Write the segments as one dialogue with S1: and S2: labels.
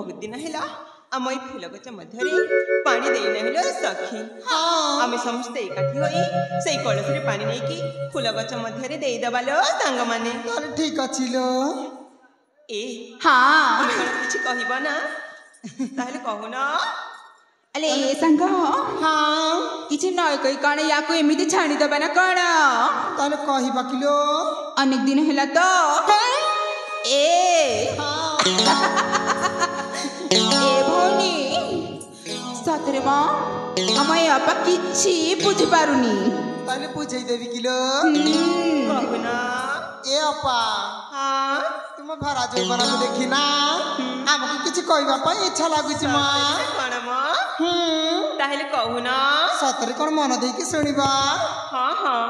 S1: बहुत दिन है आम ये फूल गच मध्य पानी देना सखी आम समस्ते एकाठी हो से कलश पानी नहीं कि फूल गच मध्य देदेबा लो सांग माने
S2: ठीक अच्छी लो
S1: ए हाँ किसी कहब ना ताहले कहून
S3: अले सांग
S2: हाँ
S3: किसी नय कही कौन या एमती छाड़ीदबा ना कौन
S2: ताहले कहबा किलो
S3: अनेक दिन है तो ए भौनी सतरे माँ आम आपा किछि बुझी पारुनी
S2: ताहले बुझाई देवी किलो
S1: कहून
S2: ए अपा
S1: हाँ
S2: तुम भरा जौवन को देखी ना आमको किछि कहबा पई इच्छा लागुछि मां
S1: कौन मां ताहले कहून
S2: सतरे कोन मन देई कि सुनिबा
S1: हाँ हाँ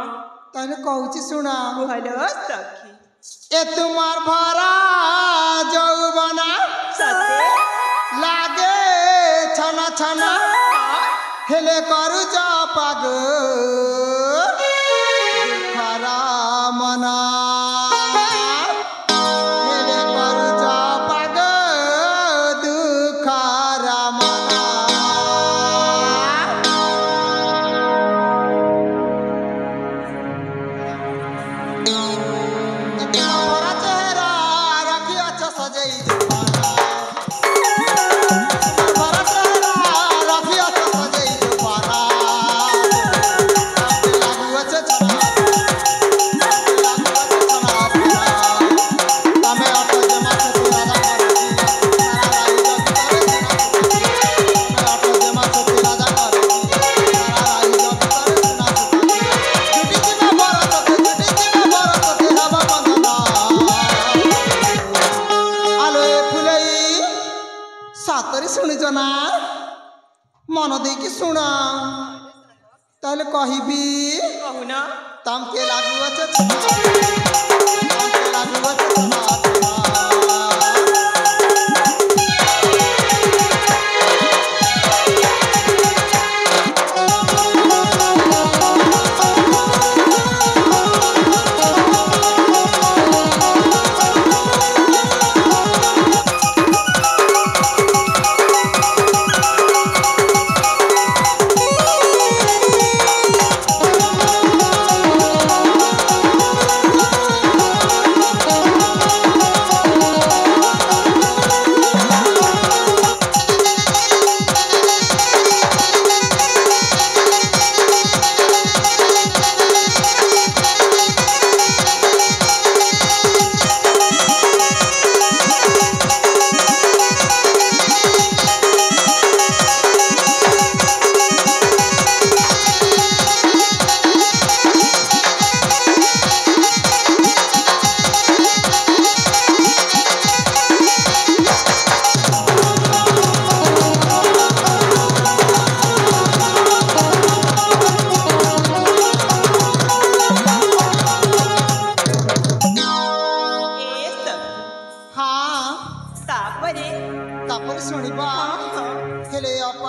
S2: ताहले कहूछि सुना
S1: कहलो सखी
S2: ए तुमार भरा जौवना
S1: सते
S2: लागे छना छना हेले करू जा पाग दुखरा मना हेले करू जा पाग दुखरा मना तुम्हारा चेहरा रखी अच्छा सजाई जुबाना तुम्हारा चेहरा रखी अच्छा सजाई जुबाना लागू अच्छा चना तमे ऑटो जमा से राजा करती सारा राई जग करे तमे ऑटो जमा से राजा करती सारा राई जग करे सुना छुटी जीवा भरत ते हवा बंदना आलो ए फुलई सातरी शुणिज ना मन दे कि शुण ताहले कहबी
S1: कहून
S2: तम के लागू अच्छे तम के लागू अच्छे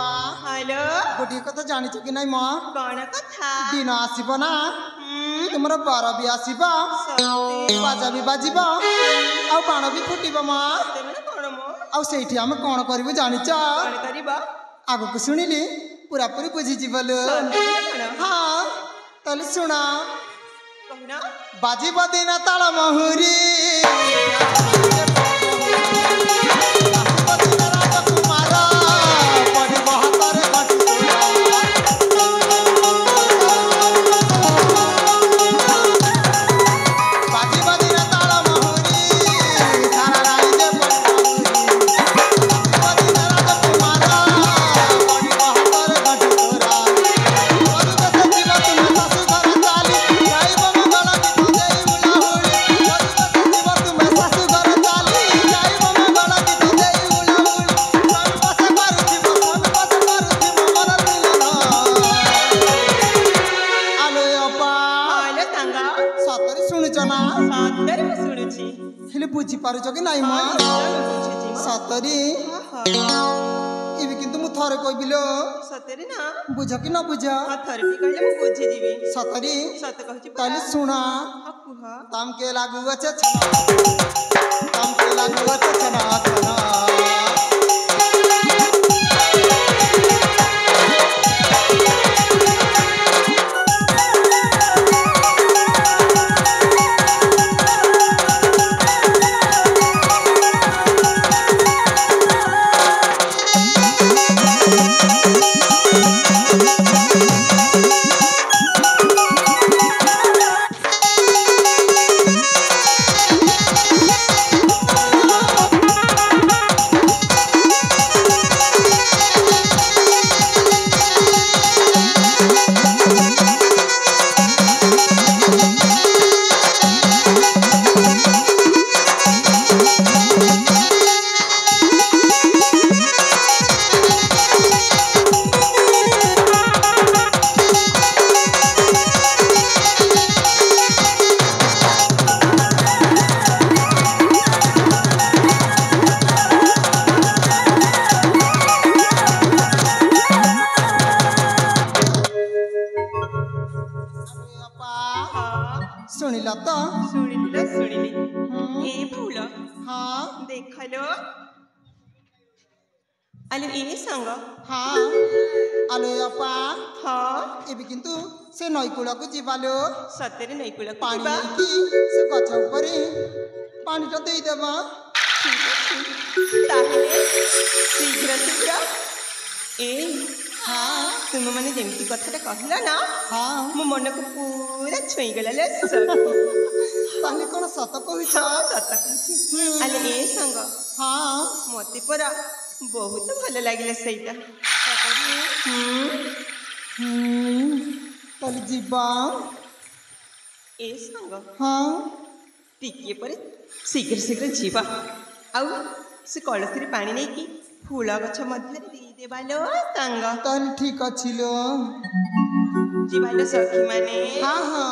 S2: गोटे कथा जानी कि नहीं माँ
S1: कौन कथा
S2: दिन आसब ना तुम बर भी आसब बाजा भी बाजब आ बाण भी फुटब माँ आठी आम कौन करूँ जाच आग को शुणिली पूरा पूरी बुझीजी बोलो हाँ ताले शुण बाजिब दिन ताल महुरी बुझी पारुच कि नाई माँ सतरी किंतु मु थरे कहबी लो
S1: सतरी ना
S2: बुझ कि न बुझ
S1: थरे कहले मु बुझी दिबी
S2: सतरी
S1: सत कहछि
S2: ताले सुना तम के लागू अच्छे तम के लागू अच्छे छना छना ଶୁଣିଲ ତ?
S1: ଶୁଣିଲି ଏ ଫୁଲ
S2: ହଁ
S1: ଦେଖଲ ଆଲୋ ଏ ସାଙ୍ଗ
S2: ହଁ ଆଲୋ ଅପା
S1: ହଁ
S2: ଏବେ କିନ୍ତୁ ସେ ନଈକୂଳକୁ ଯିବାଲୋ।
S1: ସତରେ ନଈକୂଳକୁ
S2: ପାଣି
S1: ଯିବା
S2: ନେଇକି ସେ ଗଛ ଉପରେ ପାଣିଟା ଦେଇଦେବା।
S1: ଠିକ ଅଛି ତାହେଲେ ଶୀଘ୍ର ଏ
S2: ହଁ
S1: ତୁମେ ମାନେ ଯେମିତି କଥାଟା କହିଲ ନା
S2: ହଁ
S1: ମୋ ମନକୁ ପୁରା ଛୁଇଁଗଲା ଲୋ
S2: ତାହେଲେ କଣ ସତ କହୁଛ?
S1: ସତ କହୁଛି ଆଲୋ ଏ ସାଙ୍ଗ
S2: ହଁ
S1: ମତେ ପରା ବହୁତ ଭଲ ଲାଗିଲା ସେଇଟା
S2: ତାହେଲେ ଯିବା।
S1: ଏ ସାଙ୍ଗ
S2: ହଁ
S1: ଟିକିଏ ପରେ ଶୀଘ୍ର ଯିବା ଆଉ ସେ କଳସୀରେ ପାଣି ନେଇକି ଫୁଲ ଗଛ ମଧ୍ୟରେ ଦେଇଦେବା ଲୋ ସାଙ୍ଗ।
S2: ତାହେଲେ ଠିକ ଅଛି ଲୋ।
S1: ଯିବା ଲୋ ସଖୀ ମାନେ।
S2: ହଁ ହଁ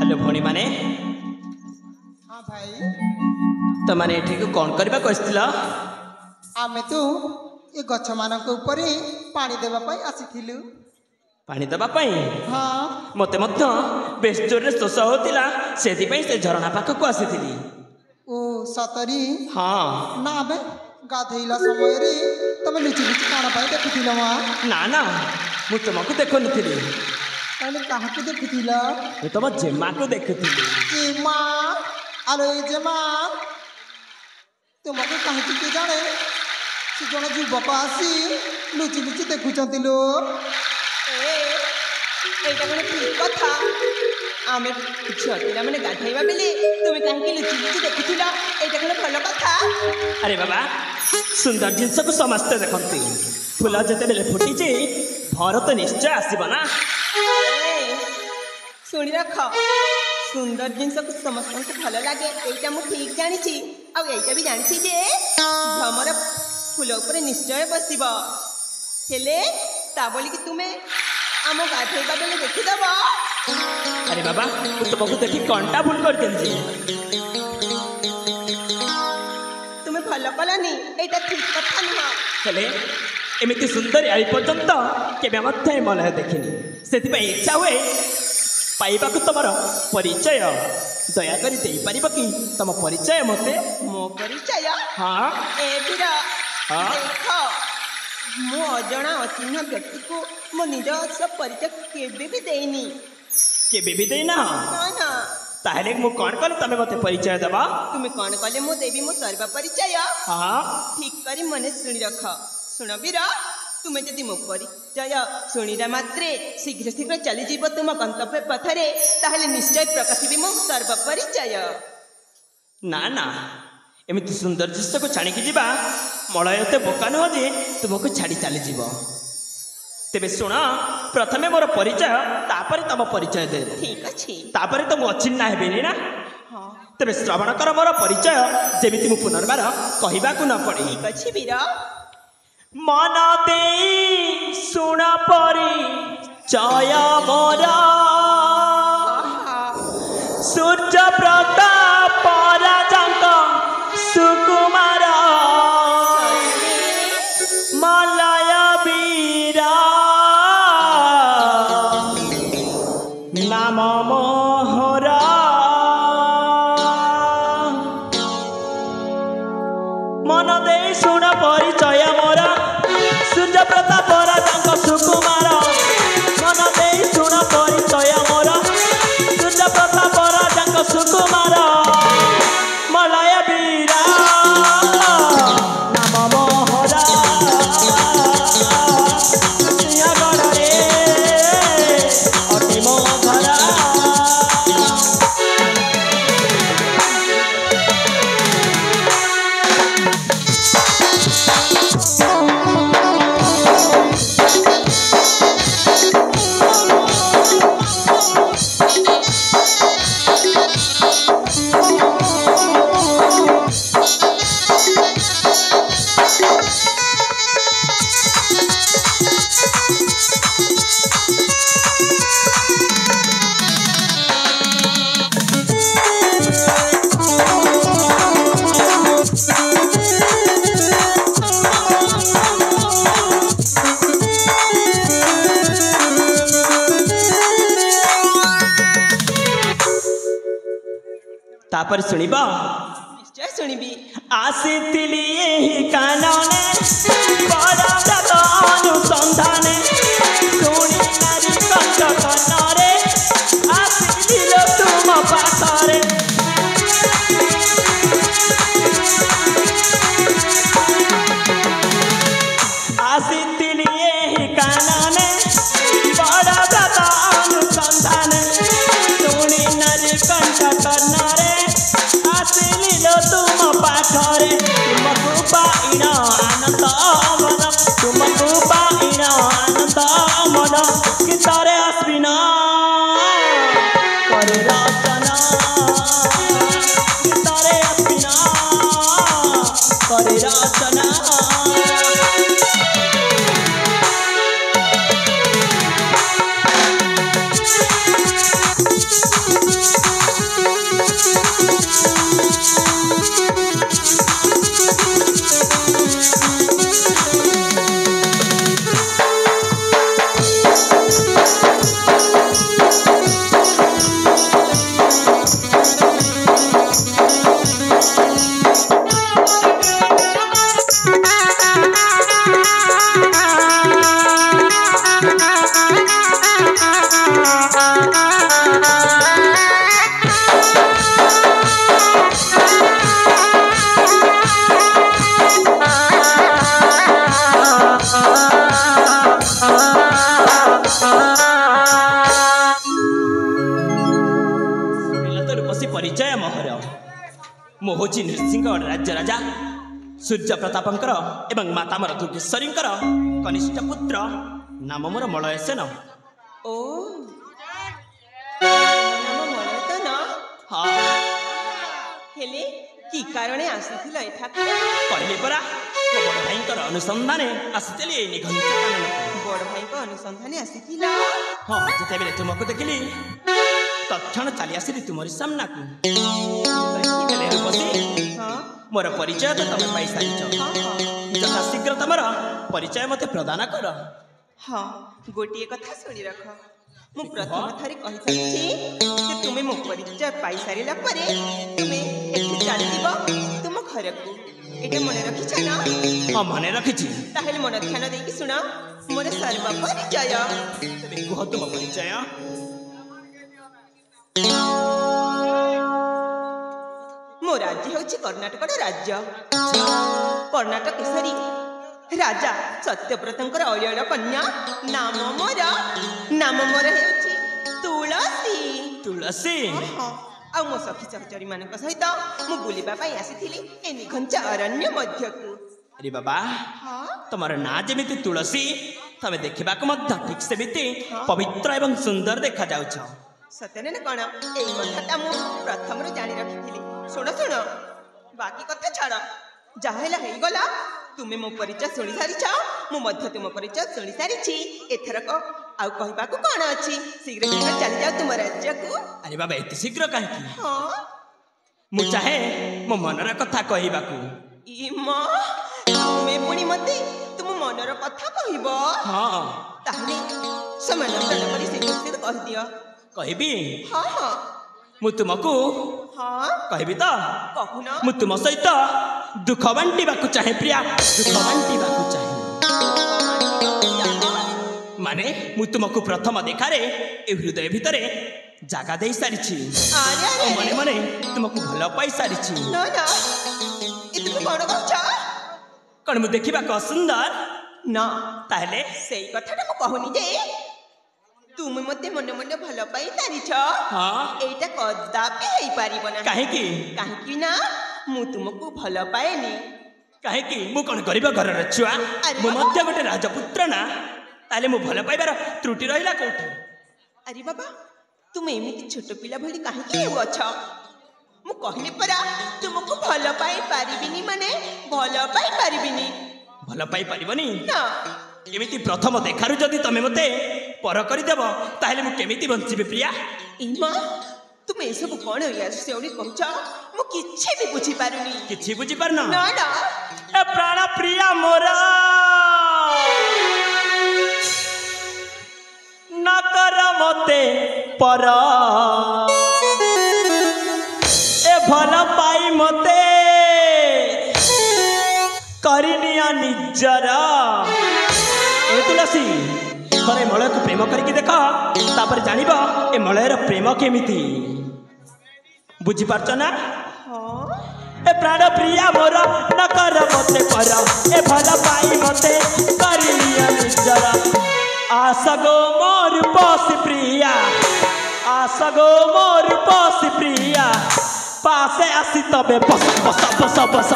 S4: हेलो भौणी माने
S2: हाँ भाई
S4: तमाने एठिक कौन करबा कइस्तिला
S2: आमे तो ये गछ मानक ऊपर पानी देवा पाई आसीथिलु।
S4: पानी दबा पाई
S2: हाँ
S4: मते मध्य बेस जोरे शोष होतिला सेति पई से झरणा पाखक आसीथिली।
S2: ओ सतरी
S4: हाँ
S2: ना आमे गाधेइला समय रे तमे लुचि लुचि काना पाई देखुथिल मा
S4: ना ना मु तुमको देखो नथिली
S2: ताले काहाकु देखुथिल?
S4: मु तुम जेमा को देखुथिली।
S2: जेमा आलो ए जेमा तुमको काहे के जाने से जन युवक आसी लुचि लुचि देखुचंती लो।
S1: এইটা কোনো ঠিক কথা আমি ঝিଅ ପିଲାମାନେ ଗାଧେଇବା ବେଲେ ତୁମେ କାହିଁକି ଲୁଚି ଲୁଚି ଦେଖୁଥିଲ এইটা কোনো ଭଲ କଥା?
S4: अरे बाबा सुंदर जिनस को समस्ते देखती फूल जिते फुटी भर तो निश्चय आसब ना।
S1: ଶୁଣି ରଖ ସୁନ୍ଦର ଜିନିଷକୁ ସମସ୍ତଙ୍କୁ ଭଲ ଲାଗେ ଏଇଟା ମୁଁ ଠିକ୍ ଜାଣିଛି ଆଉ ଏଇଟା ବି ଜାଣିଛି ଯେ ଭ୍ରମର ଫୁଲ ଉପରେ ନିଶ୍ଚୟ ବସିବ ହେଲେ ତା ବୋଲିକି ତୁମେ ଆମ ଗାଧେଇବା ବେଳେ ଦେଖିଦେବ
S4: ଆରେ ବାବା ମୁଁ ତୁମକୁ ଦେଖି କଣଟା ଭୁଲ କରିଦେଲି ଯେ
S1: ତୁମେ ଭଲ କଲନି, ଏଇଟା ଠିକ କଥା ନୁହଁ।
S4: ହେଲେ ଏମିତି ସୁନ୍ଦରୀ ଆଇ ପର୍ଯ୍ୟନ୍ତ କେବେ ମଧ୍ୟ ମଲୟ ଦେଖିନି, ସେଥିପାଇଁ ଇଚ୍ଛା ହୁଏ ପାଇବାକୁ ତମର ପରିଚୟ। ଦୟାକରି ଦେଇପାରିବ କି ତମ ପରିଚୟ ମୋତେ?
S1: ମୋ ପରିଚୟ?
S4: ହଁ
S1: ଏ ବୀର,
S4: ହଁ।
S1: ଦେଖ ମୁଁ ଅଜଣା ଅଚିହ୍ନ ବ୍ୟକ୍ତିକୁ ମୋ ନିଜ ପରିଚୟ କେବେ ବି ଦେଇନି।
S4: କେବେ ବି ଦେଇନା?
S1: ନା ନା।
S4: ତାହେଲେ ମୁଁ କ'ଣ କଲି ତମେ ମୋତେ ପରିଚୟ ଦେବ?
S1: ତୁମେ କ'ଣ କଲେ ମୁଁ ଦେବି ମୋ ସର୍ବ ପରିଚୟ?
S4: ହଁ
S1: ଠିକ କରି ମନେ ଶୁଣି ରଖ। ଶୁଣ ବୀର, ତୁମେ ଯଦି ମୋ ପରିଚୟ ଶୁଣିଲା ମାତ୍ରେ ଶୀଘ୍ର ଶୀଘ୍ର ଚାଲିଯିବ ତୁମ ଗନ୍ତବ୍ୟ ପଥରେ, ତାହେଲେ ନିଶ୍ଚୟ ପ୍ରକାଶିବି ମୋ ସର୍ବ ପରିଚୟ।
S4: ନା ନା, ଏମିତି ସୁନ୍ଦର ଦୃଶ୍ୟକୁ ଛାଣିକି ଯିବା ମଳୟ ଏତେ ବୋକା ନୁହଁ ଯେ ତୁମକୁ ଛାଡ଼ି ଚାଲିଯିବ। ତେବେ ଶୁଣ, ପ୍ରଥମେ ମୋର ପରିଚୟ, ତାପରେ ତମ ପରିଚୟ ଦେବ।
S1: ଠିକ ଅଛି।
S4: ତାପରେ ତ ମୁଁ ଅଚିହ୍ନା ହେବିନି ନା।
S1: ହଁ
S4: ତେବେ ଶ୍ରବଣ କର ମୋର ପରିଚୟ, ଯେମିତି ମୁଁ ପୁନର୍ବାର କହିବାକୁ ନ ପଡ଼େ।
S1: ଠିକ ଅଛି ବୀର।
S4: ମନ ଦେଇ ଶୁଣ ପରିଚୟ ମୋର, ସୂର୍ଯ୍ୟ ପ୍ରତାପ ରାଜାଙ୍କ ସୁକୁମାର, ମଲୟ ବୀର ନାମ ମୋହର। ମନ ଦେଇ ଶୁଣ ପରିଚୟ ମୋର, ସୂର୍ଯ୍ୟ ପ୍ରତାପ ରାଜାଙ୍କ ସୁକୁମାର। ମନ ଦେଇ ଶୁଣ ପରିଚୟ ମୋର, ସୂର୍ଯ୍ୟ ପ୍ରତାପ ରାଜାଙ୍କ ସୁକୁମାର, ମଲୟ ବୀର ନାମ ମୋହର। ସିଂହଗଡ଼ରେ ଅଟି ମୋ ଘର। ତାପରେ ଶୁଣିବ?
S1: ନିଶ୍ଚୟ ଶୁଣିବି।
S4: ଆସିଥିଲି ଏହି କାନନେ ବଡ଼ ବ୍ରତ ଅନୁସନ୍ଧାନେ, ଶୁଣି ନାରୀ କଣ୍ଠ କନରେ ଆସିଥିଲ ତୁମ ପାଖରେ। ଆସିଥିଲି ଏହି କାନନେ ବଡ଼ ବ୍ରତ ଅନୁସନ୍ଧାନେ, ଶୁଣି ନାରୀ କଣ୍ଠ କନରେ ଆସିଲିଲ ତୁମ ପାଖରେ। ତୁମକୁ ପାଇନ ଆନନ୍ଦ ମନ, ତୁମକୁ ପାଇନ ଆନନ୍ଦ ମନ, ଗୀତରେ ଆସିନ କରି ରଚନା, ଗୀତରେ ଆସିନ କରି ରଚନା। ପରିଚୟ ମୋହର। ମୁଁ ହେଉଛି ନୃସିଂହଗଡ଼ ରାଜ୍ୟ ରାଜା ସୂର୍ଯ୍ୟ ପ୍ରତାପଙ୍କର ଏବଂ ମାତା ମୋର ଦୁର୍ଗେଶ୍ୱରୀଙ୍କର କନିଷ୍ଠ ପୁତ୍ର, ନାମ ମୋର ମଳୟ ସେନ।
S1: ଓ ନାମ ମଳୟତନ?
S4: ହଁ।
S1: ହେଲେ କି କାରଣେ ଆସିଥିଲ ଏଠାକୁ?
S4: କହିଲି ପରା, ମୋ ବଡ଼ ଭାଇଙ୍କର ଅନୁସନ୍ଧାନେ ଆସିଥିଲି ଏଇ ନିଘଞ୍ଚ କାନନକୁ।
S1: ବଡ଼ ଭାଇଙ୍କ ଅନୁସନ୍ଧାନେ ଆସିଥିଲ?
S4: ହଁ, ଯେତେବେଳେ ତୁମକୁ ଦେଖିଲି तत्क्षण चली आसिली तुमरी सामना को बसी
S1: ହଁ
S4: मोर परिचय तो तुम पाई सारिच
S1: ହଁ ହଁ
S4: यथा शीघ्र तुमर परिचय मते प्रदान कर
S1: ହଁ ଗୋଟିଏ କଥା ଶୁଣି ରଖ ମୁଁ ପ୍ରଥମ ଥରେ କହିସାରିଛି ଯେ ତୁମେ ମୋ ପରିଚୟ ପାଇସାରିଲା ପରେ ତୁମେ ଏଠି ଚାଲିଯିବ ତୁମ ଘରକୁ ଏଇଟା ମନେ ରଖିଛ ନା
S4: हाँ मने रखिछि
S1: ତାହେଲେ ମନ ଧ୍ୟାନ ଦେଇକି ଶୁଣ ମୋର ସର୍ବ ପରିଚୟ
S4: तेबे कुह तुम परिचय
S1: ମୋ ରାଜ୍ୟ ହେଉଛି କର୍ଣ୍ଣାଟକର ରାଜ୍ୟ କର୍ଣ୍ଣାଟକ କେଶରୀ ରାଜା ସତ୍ୟବ୍ରତଙ୍କର ଅଳିଅଳ କନ୍ୟା ନାମ ମୋର ହେଉଛି ତୁଳସୀ
S4: तुलसी
S1: ଆଉ ମୋ ସଖୀ ସହଚରୀମାନଙ୍କ ସହିତ ମୁଁ ବୁଲିବା ପାଇଁ ଆସିଥିଲି ଏ ନିଘଞ୍ଚ ଅରଣ୍ୟ ମଧ୍ୟକୁ
S4: अरे बाबा
S1: ହଁ
S4: तुमर ना जेमिति तुलसी तमे देखिबाक मध्य ठीक सेमिति पवित्र एवं सुंदर देखा जाउछ
S1: ସତରେ ନା କ'ଣ ଏଇ କଥାଟା ମୁଁ ପ୍ରଥମରୁ ଜାଣି ରଖିଥିଲି ଶୁଣ ବାକି କଥା ଛାଡ଼ ଯାହା ହେଲା ହେଇଗଲା ତୁମେ ମୋ ପରିଚୟ ଶୁଣି ସାରିଛ ମୁଁ ମଧ୍ୟ ତୁମ ପରିଚୟ ଶୁଣି ସାରିଛି ଏଥରକ ଆଉ କହିବାକୁ କ'ଣ ଅଛି ଶୀଘ୍ର ଚାଲିଯାଅ ତୁମ ରାଜ୍ୟକୁ
S4: अरे बाबा एते शीघ्र काहे
S1: ହଁ
S4: मु चाहे मो मनर कथा कहिबाकू
S1: ଇମା ତୁମେ ପୁଣି ମତେ ତୁମ ମନର କଥା କହିବ
S4: हाँ
S1: ତାହେଲେ ସମୟ ନଷ୍ଟ ନ କରି ଶୀଘ୍ର କହିଦିଅ
S4: कहबी
S1: ହଁ ହଁ
S4: मु तुमको
S1: ହଁ
S4: कहबी तो
S1: କହୁନ
S4: मु तुम सहित दुख बांटिबाकू चाहे प्रिया दुख बांटिबाकू चाहे माने मु तुमको प्रथम देखारे ए हृदय भितरे जागा दे सारिछि
S1: ଆରେ ଆରେ
S4: और मने मने तुमको भल पाई सारिछि
S1: ନା ନା ଏ ତୁମେ କ'ଣ କରୁଛ
S4: कण मु देखिबाक सुंदर
S1: ନା
S4: ताहले
S1: ସେଇ କଥାଟା ମୁଁ କହୁନି ଯେ ତୁମେ ମତେ ମନେ ମନେ ଭଲ ପାଇ ସାରିଛ
S4: हाँ
S1: ଏଇଟା କଦାପି ହେଇପାରିବ ନାହିଁ
S4: काहे की
S1: କାହିଁକି ନା ମୁଁ ତୁମକୁ ଭଲ ପାଏନି
S4: काहे की मु कोन गरीब घर र छुआ
S1: अरे
S4: मु
S1: बाबा।
S4: मध्य गोटे राजपुत्र ना ताले मु भल पाइबार त्रुटि रहिला कोठी
S1: ଆରେ ବାବା ତୁମେ ଏମିତି ଛୋଟ ପିଲା ଭଳି କାହିଁକି ହେଉଅଛ ମୁଁ କହିଲି ପରା ତୁମକୁ ଭଲ ପାଇ ପାରିବିନି ମାନେ ଭଲ ପାଇ ପାରିବିନି
S4: भल पाई परिबनी
S1: ନା
S4: एमिति प्रथम देखारु जदि तमे मते पर करि देबो ताहेले मु केमिति बंचिबे प्रिया
S1: ଇମା ତୁମେ ଏସବୁ କ'ଣ ସେଉଡ଼ି କହୁଛ ମୁଁ କିଛି ବି ବୁଝିପାରୁନି
S4: किछि बुझि परना
S1: ନା ନା
S4: ए प्राण प्रिया मोरा न कर मते पर ए भल पाई मते करिनिया निजर ए तुलसी थरे मलय को प्रेम करके देख तापर जानिब ए मलयर प्रेम केमिति बुझी पारछ ना
S1: ହଁ
S4: ए प्राण प्रिया मोर न कर मते पर ए भल पाई मते करिनिया निजर आसगो मोर पस प्रिया आसगो मोर पस प्रिया पासे आसी तबे बस बस बस बस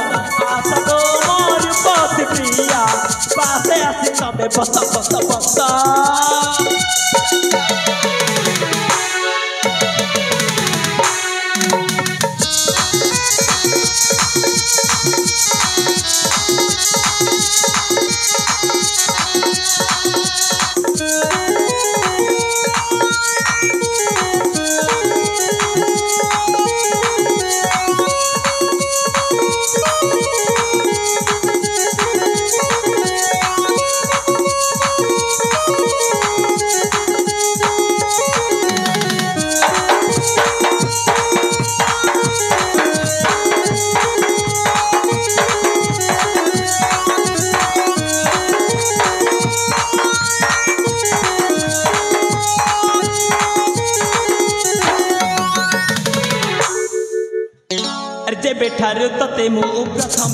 S4: आसगो मोर पस प्रिया पासे आसी तबे बस बस बस बेठारू तते मु प्रथम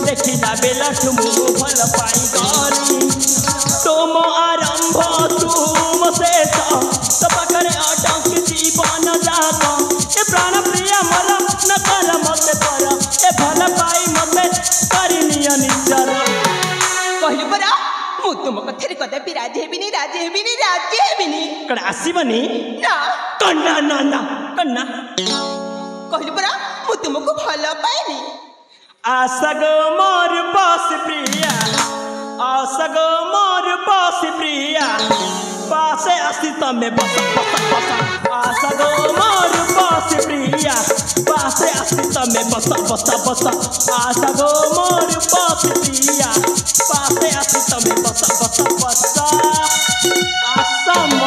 S4: देखिला बेला ठुमु भल पाई गली तुम आरंभ तुम शेष तो पाखरे अटक जीवन जात ए प्राण प्रिया मर न कर मते पर ए भल पाई मते करिनिया निजर
S1: କହିଲି ପରା ମୁଁ ତୁମ କଥାରେ କଦାପି ରାଜି ହେବିନି କଣ
S4: ଆସିବନି
S1: ନା
S4: କନ୍ନା ନା ନା କନ୍ନା
S1: କହିଲି ପରା ମୁଁ ତୁମକୁ ଭଲ ପାଏନି
S4: आसगो मोर बस प्रिया आसगो मोर बस प्रिया पासे आसी तमे बस बस बस आसगो मोर बस प्रिया पासे आसी तमे बस बस बस आसगो मोर बस प्रिया पासे आसी तमे बस बस बस आसम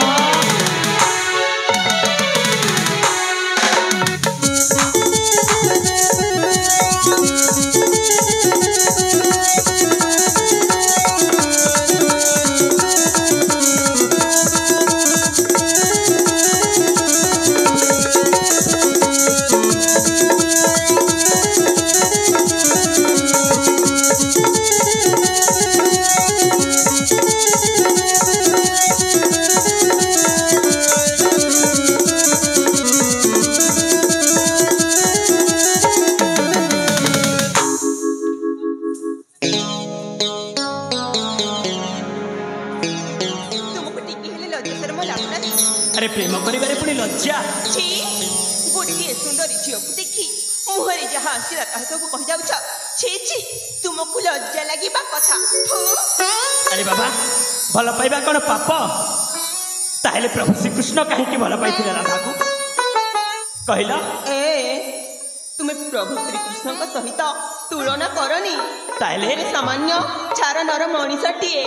S4: अरे प्रेम करिबारे पुणी लज्जा
S1: छी गोटे सुंदरी झील देखी मुहरे जहाँ आसला सब कही जाऊछ छी छी तुमको लज्जा लगे कथा
S4: अरे बाबा भल पाइबा कौन पाप ताहले प्रभु श्रीकृष्ण कहीं भल पाई राधा को कहला
S1: ए तुम प्रभु श्रीकृष्ण सहित तुलना करनी
S4: ताहले
S1: सामान्य चार नर मनीषटीए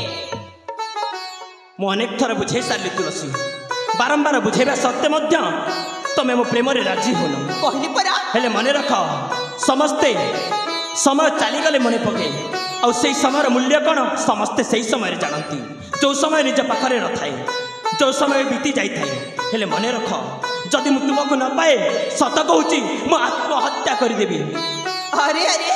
S4: मु अनेक थर बुझे सारी तुलसी बारंबार बुझेबा सत्य मध्य तमे मो प्रेम रे राजी होनो
S1: कहली परा
S4: हेले मने रख समस्ते समय चली गले मने पके और से समय मूल्य कौन समस्ते से समय जानती जो समय निज पाखरे न थाए जो समय बीती जाए हेले मने रख जदि मु तुमको न पाए सत कहूँ मु आत्महत्या करदेवी
S1: अरे अरे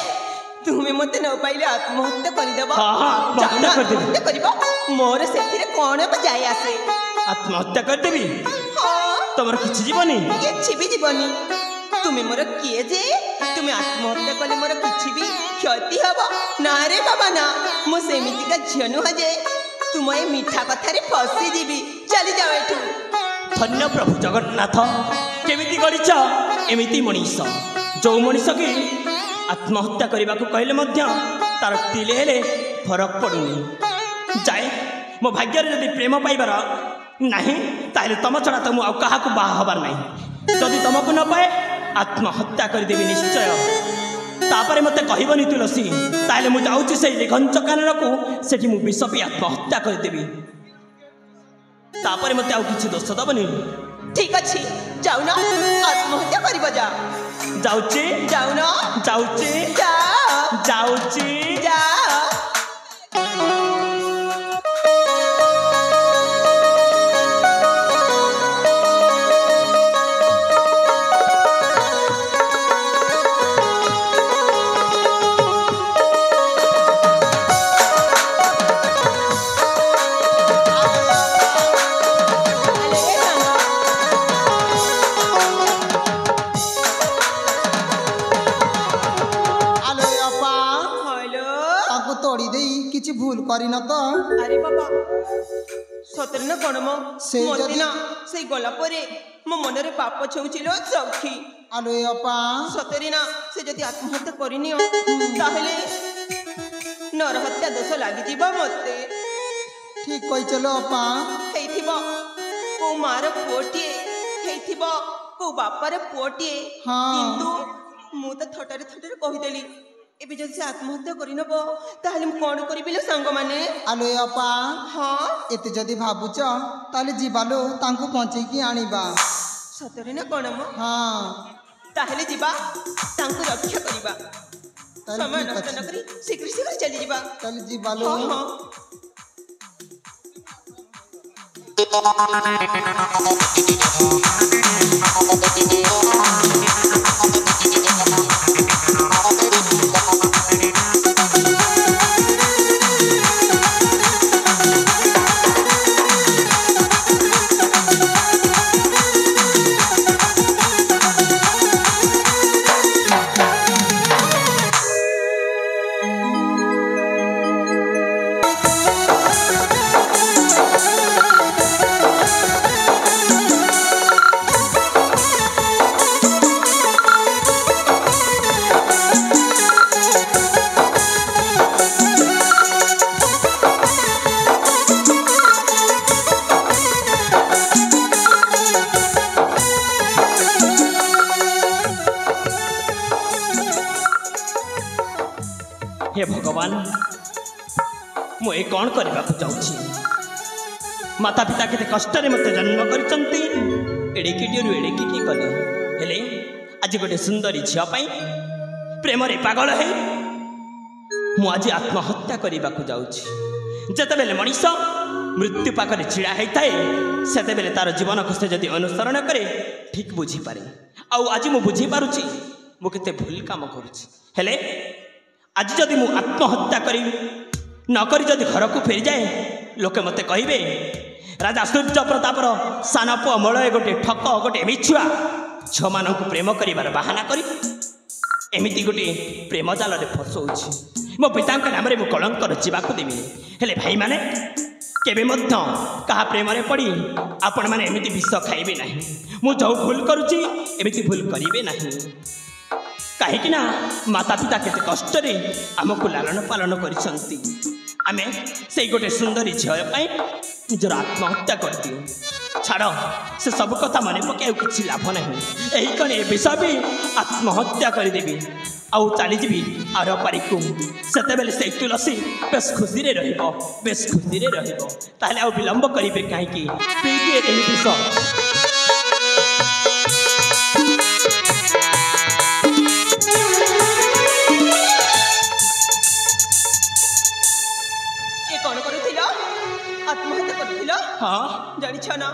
S1: तुम्हें मत न पाइले आत्महत्या करदेव
S4: आत्महत्या करदेवी
S1: करबो मोर सेथिरे कोन जाय आसे
S4: आत्महत्या करदेवी तमर किछि जीवनी
S1: किछि भी जीवनी तुम्हें मोर किए जे तुम्हें आत्महत्या कले मोर किछि भी क्षति हबो ना रे बाबा ना मु सेमिति का झनु हजे तुम ए मीठा कथारे फसी जीवी चली जाओ एठू
S4: धन्य प्रभु जगन्नाथ केमिति गड़िछ एमिति मनीष जो मनीष की आत्महत्या करने को कहले मध्य तार तिले हेले फरक पड़ुनी जाए मो भाग्य जदि प्रेम पाइबार नहीं ताहले तम छड़ा तो मुझे क्या बाहा हबार नहीं जदि तुमको न पाए आत्महत्या करदेवी निश्चय तापर मत कहबनी तुलसी ताहले मु जाऊँ से घंच कानन को सेठी मु विष पी आत्महत्या करदेवी तापर मत आउ किछि दोष दबनी
S1: ठीक अच्छी जाऊ ना आत्महत्या करिबो जा
S4: जाऊची
S1: जाऊ ना
S4: जाऊची
S1: जा
S4: जाऊची
S1: जा
S2: भूल करी न तो
S1: अरे बाबा सतरे ना कौन मो
S2: से
S1: ना से गला परे मो मन रे पाप छौचिलो सखी
S2: आलो अपा
S1: सतरे ना से जदि आत्महत्या करिनी ताहले नरहत्या दोष लागि जीवा मते
S2: ठीक कहि चलो अपा
S1: हेइथिबो को मार पोटिए हेइथिबो को बापर पोटिए किंतु मु त थटारे थटारे कहि देली एबे जदि से आत्महत्या करि नबो ताहले कोन करिबिलो संग माने
S2: आलो अपा
S1: हां
S2: एते जदि भाबुच ताले जीवालो तांको पहुंचे की आनिबा
S1: सतरे ना कोन मो
S2: हां
S1: ताहले जीवा तांको रक्षा करिबा समय नष्ट न करी शीघ्र शीघ्र चली जीवा
S2: ताले जीवालो
S1: हां
S4: हे भगवान मु ए कौन करने को जाऊँगी माता पिता केते कष्ट मत जन्म करते एड़ेकीटी एड़ेकीटी कले हेले आज गोटे सुंदरी झीपाई प्रेम रे पागल है मु आज आत्महत्या करने को जाऊँगी जिते बेले मनीष मृत्यु पाखरे छिड़ा होता है सेते बेले तार जीवन को से जदि अनुसरण करे ठीक बुझीपारे आज मु बुझीपारुची मु केते भूल काम करुची हेले आज जदि मु आत्महत्या करी नकरी जदि घर को फेरी जाए लोके मते कहिबे राजा सूर्य प्रतापर सान पुआ मलय गोटे ठक गोटे मिछुआ झ मान प्रेम कर बाहाना करी एमिति गोटे प्रेम जाल रे फसौछि मो पिता नाम मु कलंक रचिबा को देबी हेले भाई माने केबे मध्य कहा प्रेम रे पड़ी आपण माने एमिति विष खाइबे नाही मु जो भूल करूची एमिति भूल करिवे नाही कहीं ना माता पिता केते कष्ट रे हमको लालन पालन करिसंती आमे से गोटे सुंदरी झील निजर आत्महत्या कर दियो छाड़ से सब कथा मन पके किसी लाभ नहीं यही कणे विषय भी आत्महत्या करदेवी आउ चलीजी आर पारिकु से बेले से तुलसी बेस खुशी रे रहिबो बेस खुशी रे रहिबो ताले आउ विलंब करिवे काहेकि पीगे एही विषय
S1: आत्महत्या कर
S4: हाँ
S1: जानी ना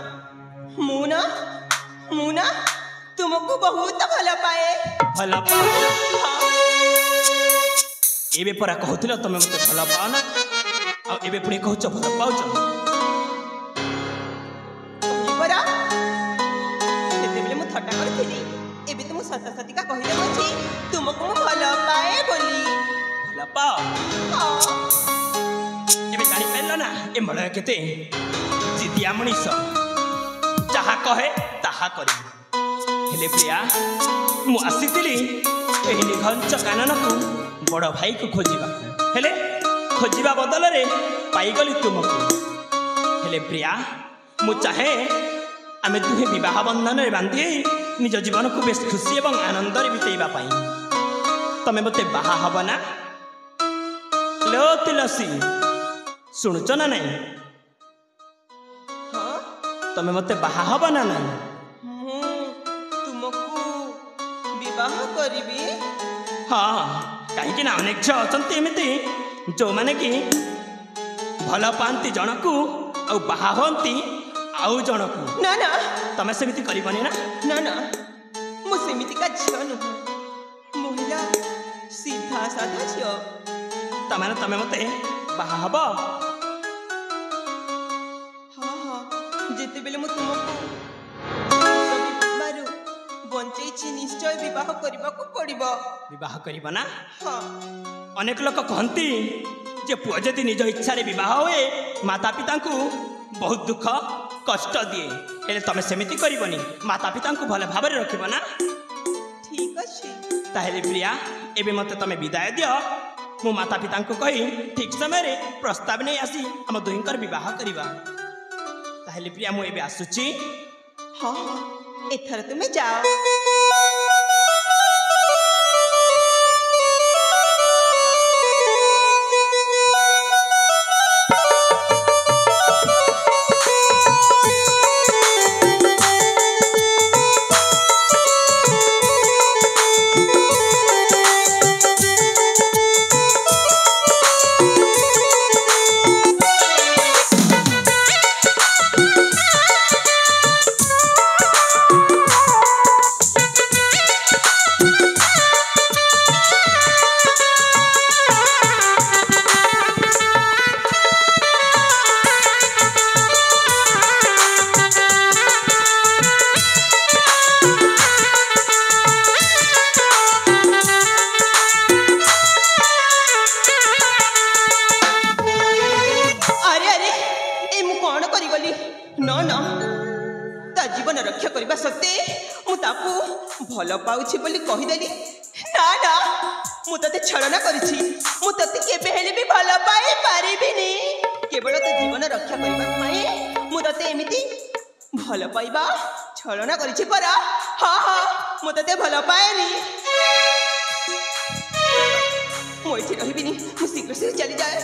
S1: मुना तुमको बहुत भल पाए
S4: भल एबे परा कहूथिल तमे मते भल पाओ ना आ एबे पुणी कहूछ भल पाउछ
S1: परा सेते बेले मु थट्टा करथिली एबे तुम सता सती का कहि देबो तुमको मु भल पाए बोली
S4: भल पाओ
S1: हां
S4: एबे जानी पेलो ना ए मळय केते जिदिया मनीष जहा कहे ताहा करी हेले प्रिया मु आसीतिली एही निघंच कानन को बड़ भाई को खोजिबा हेले खोजिबा बदल रे पाइगली तुमको हेले प्रिया मु चाहे आमे दुहे विवाह बंधन रे बांधी निज जीवन को बेस खुशी एवं आनंद रे बितेइबा पाई तमे मते बाहा हब ना लो तुलसी सुनुच ना नहीं
S1: हाँ
S4: तमे मते बाहा हब ना नहीं
S1: तुमको विवाह करिबी
S4: हाँ कहीं ना अनेक झ अछंती एमिति जो माने कि भल पांती जनकू आ बाहा होंती आउ जनकू
S1: ना ना
S4: तमे सेमिति करिबनी ना
S1: ना ना मु सेमिति का झियो नु महिला सीधा साधा झियो
S4: तमे तमे मते बाहा हब
S1: हाँ हाँ जेते बेले मु तुमको बारू बंचैछि निश्चय विवाह करबाको पड़िबो
S4: विवाह करिब ना
S1: हाँ
S4: अनेक लोक कहती जे पुआ जदि निज इच्छा रे विवाह हुए माता पिता को बहुत दुख कष्ट दिए हेले तमे सेमिति करिबनी माता पिता को भले भाव रे रखिब ना
S1: ठीक अछि
S4: ताहेले प्रिया एबे मते तमे विदाय दियो मो माता पिता को कही ठीक समय रे प्रस्ताव नहीं आसी हम दुहिंकर विवाह करिबा ताहेले प्रिया मु एबे आसुची
S1: हाँ हाँ एथर तुमे जाओ भल पाउछि बोली कहिदेली ना ना मु तते छलना करिछि मु तते केबे हेले भी भल पाई पारिबिनी केवल तो जीवन रक्षा करबा पई मु तते एमिति भल पाइबा छलना करिछि पर हां हां मु तते भल पाएनी ମୁଁ ଏଠି ରହିବିନି ମୁଁ ଶୀଘ୍ର ଶୀଘ୍ର ଚାଲିଯାଏ।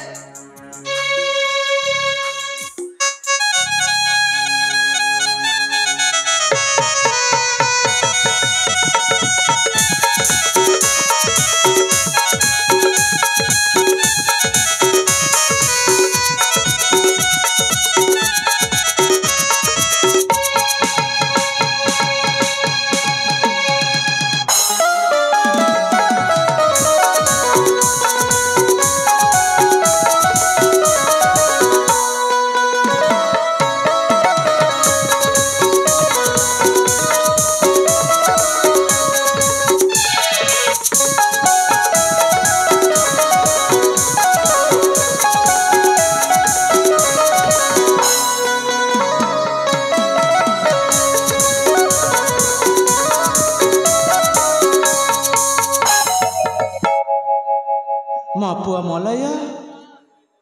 S5: ମୋ ପୁଅ ମଲୟ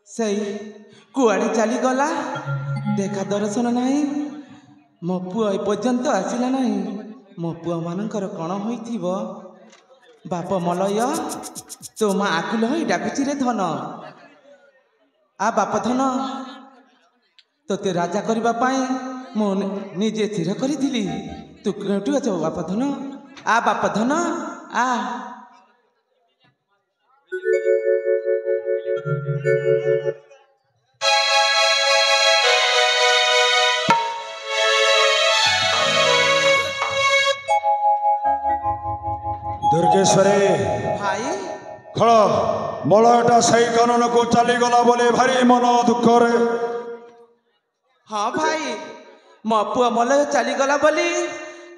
S5: ସେଇ କୁଆଡ଼େ ଚାଲିଗଲା ଦେଖା ଦର୍ଶନ ନାହିଁ। ମୋ ପୁଅ ଏପର୍ଯ୍ୟନ୍ତ ଆସିଲା ନାହିଁ। ମୋ ପୁଅମାନଙ୍କର କ'ଣ ହୋଇଥିବ? ବାପ ମଲୟ ତୋ ମା ଆକୁଲ ହୋଇ ଡାକୁଛି ରେ ଧନ। ଆ ବାପ ଧନ ତୋତେ ରାଜା କରିବା ପାଇଁ ମୁଁ ନିଜେ ସ୍ଥିର କରିଥିଲି। ତୁ କେଉଁଠି ଅଛ ବାପ ଧନ? ଆ ବାପ ଧନ ଆ।
S6: ଦୁର୍ଗେଶ୍ୱରୀ
S5: ଭାଇ
S6: ଖଳ ମଳୟଟା ସେଇ କାନନକୁ ଚାଲିଗଲା ବୋଲି ଭାରି ମନ ଦୁଃଖରେ।
S5: ହଁ ଭାଇ ମୋ ପୁଅ ମଲୟ ଚାଲିଗଲା ବୋଲି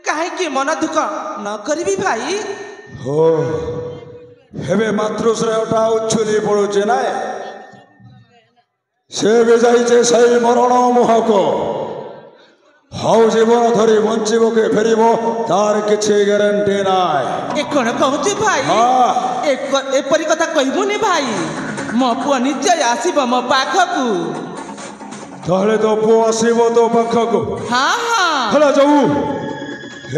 S5: କାହିଁକି ମନ ଦୁଃଖ ନ କରିବି ଭାଇ?
S6: ହୋ ଏବେ ମାତୃଶ୍ରେୟଟା ଉଛୁଲି ପଡ଼ୁଛି ନାଇଁ। ସେ ବି ଯାଇଛି ସେଇ ମରଣ ମୁହଁକୁ। ହଉ ଜୀବନ ଧରି ବଞ୍ଚିବ କି ଫେରିବ ତାର କିଛି ଗ୍ୟାରେଣ୍ଟି ନାହିଁ।
S5: ଏ କ'ଣ କହୁଛୁ ଭାଇ? ଏପରି କଥା କହିବୁନି ଭାଇ। ମୋ ପୁଅ ନିଶ୍ଚୟ ଆସିବ ମୋ ପାଖକୁ।
S6: ତାହେଲେ ତୋ ପୁଅ ଆସିବ ତୋ ପାଖକୁ?
S5: ହଁ ହଁ
S6: ହେଲା ଯାଉ।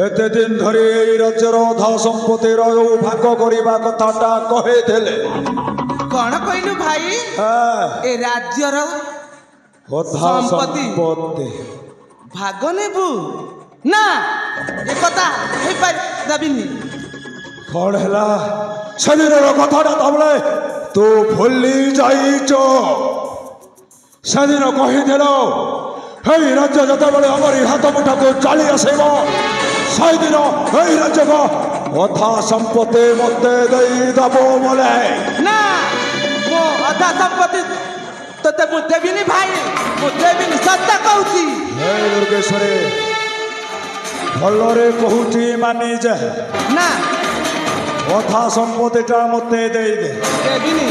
S6: ଏତେ ଦିନ ଧରି ଏଇ ରାଜ୍ୟର ଅଧା ସମ୍ପତ୍ତିର ଯୋଉ ଭାଗ କରିବା କଥାଟା କହିଥିଲେ।
S5: କ'ଣ କହିଲୁ ଭାଇ? ଏ ରାଜ୍ୟର
S6: ଅଧା ସମ୍ପତ୍ତି
S5: ଭାଗ ନେବୁ? ନା ଏ କଥା ହେଇପାରିବିନି।
S6: କ'ଣ ହେଲା ସେଦିନର କଥାଟା? ତାବେଳେ ତୁ ଭୁଲି ଯାଇଛ? ସେଦିନ କହିଥିଲ ଏଇ ରାଜ୍ୟ ଯେତେବେଳେ ଆମରି ହାତ ମୁଠାକୁ ଚାଲି ଆସିବ ସେଇଦିନ ଏଇ ରାଜ୍ୟକୁ ଅଧା ସମ୍ପତ୍ତି ମୋତେ ଦେଇଦେବ ବୋଲେ।
S5: ନା ମୋ ଅଧା ସମ୍ପତ୍ତି ତୋତେ ମୁଁ ଦେବିନି ଭାଇ। ମୁଁ ଦେବିନି, ସତ କହୁଛି।
S6: ହେ ଦୁର୍ଗେଶ୍ୱରୀ ଭଲରେ କହୁଛି ମାନି ଯା।
S5: ନା
S6: ଅଧା ସମ୍ପତ୍ତିଟା ମୋତେ ଦେଇଦେ।
S5: ଦେବିନି।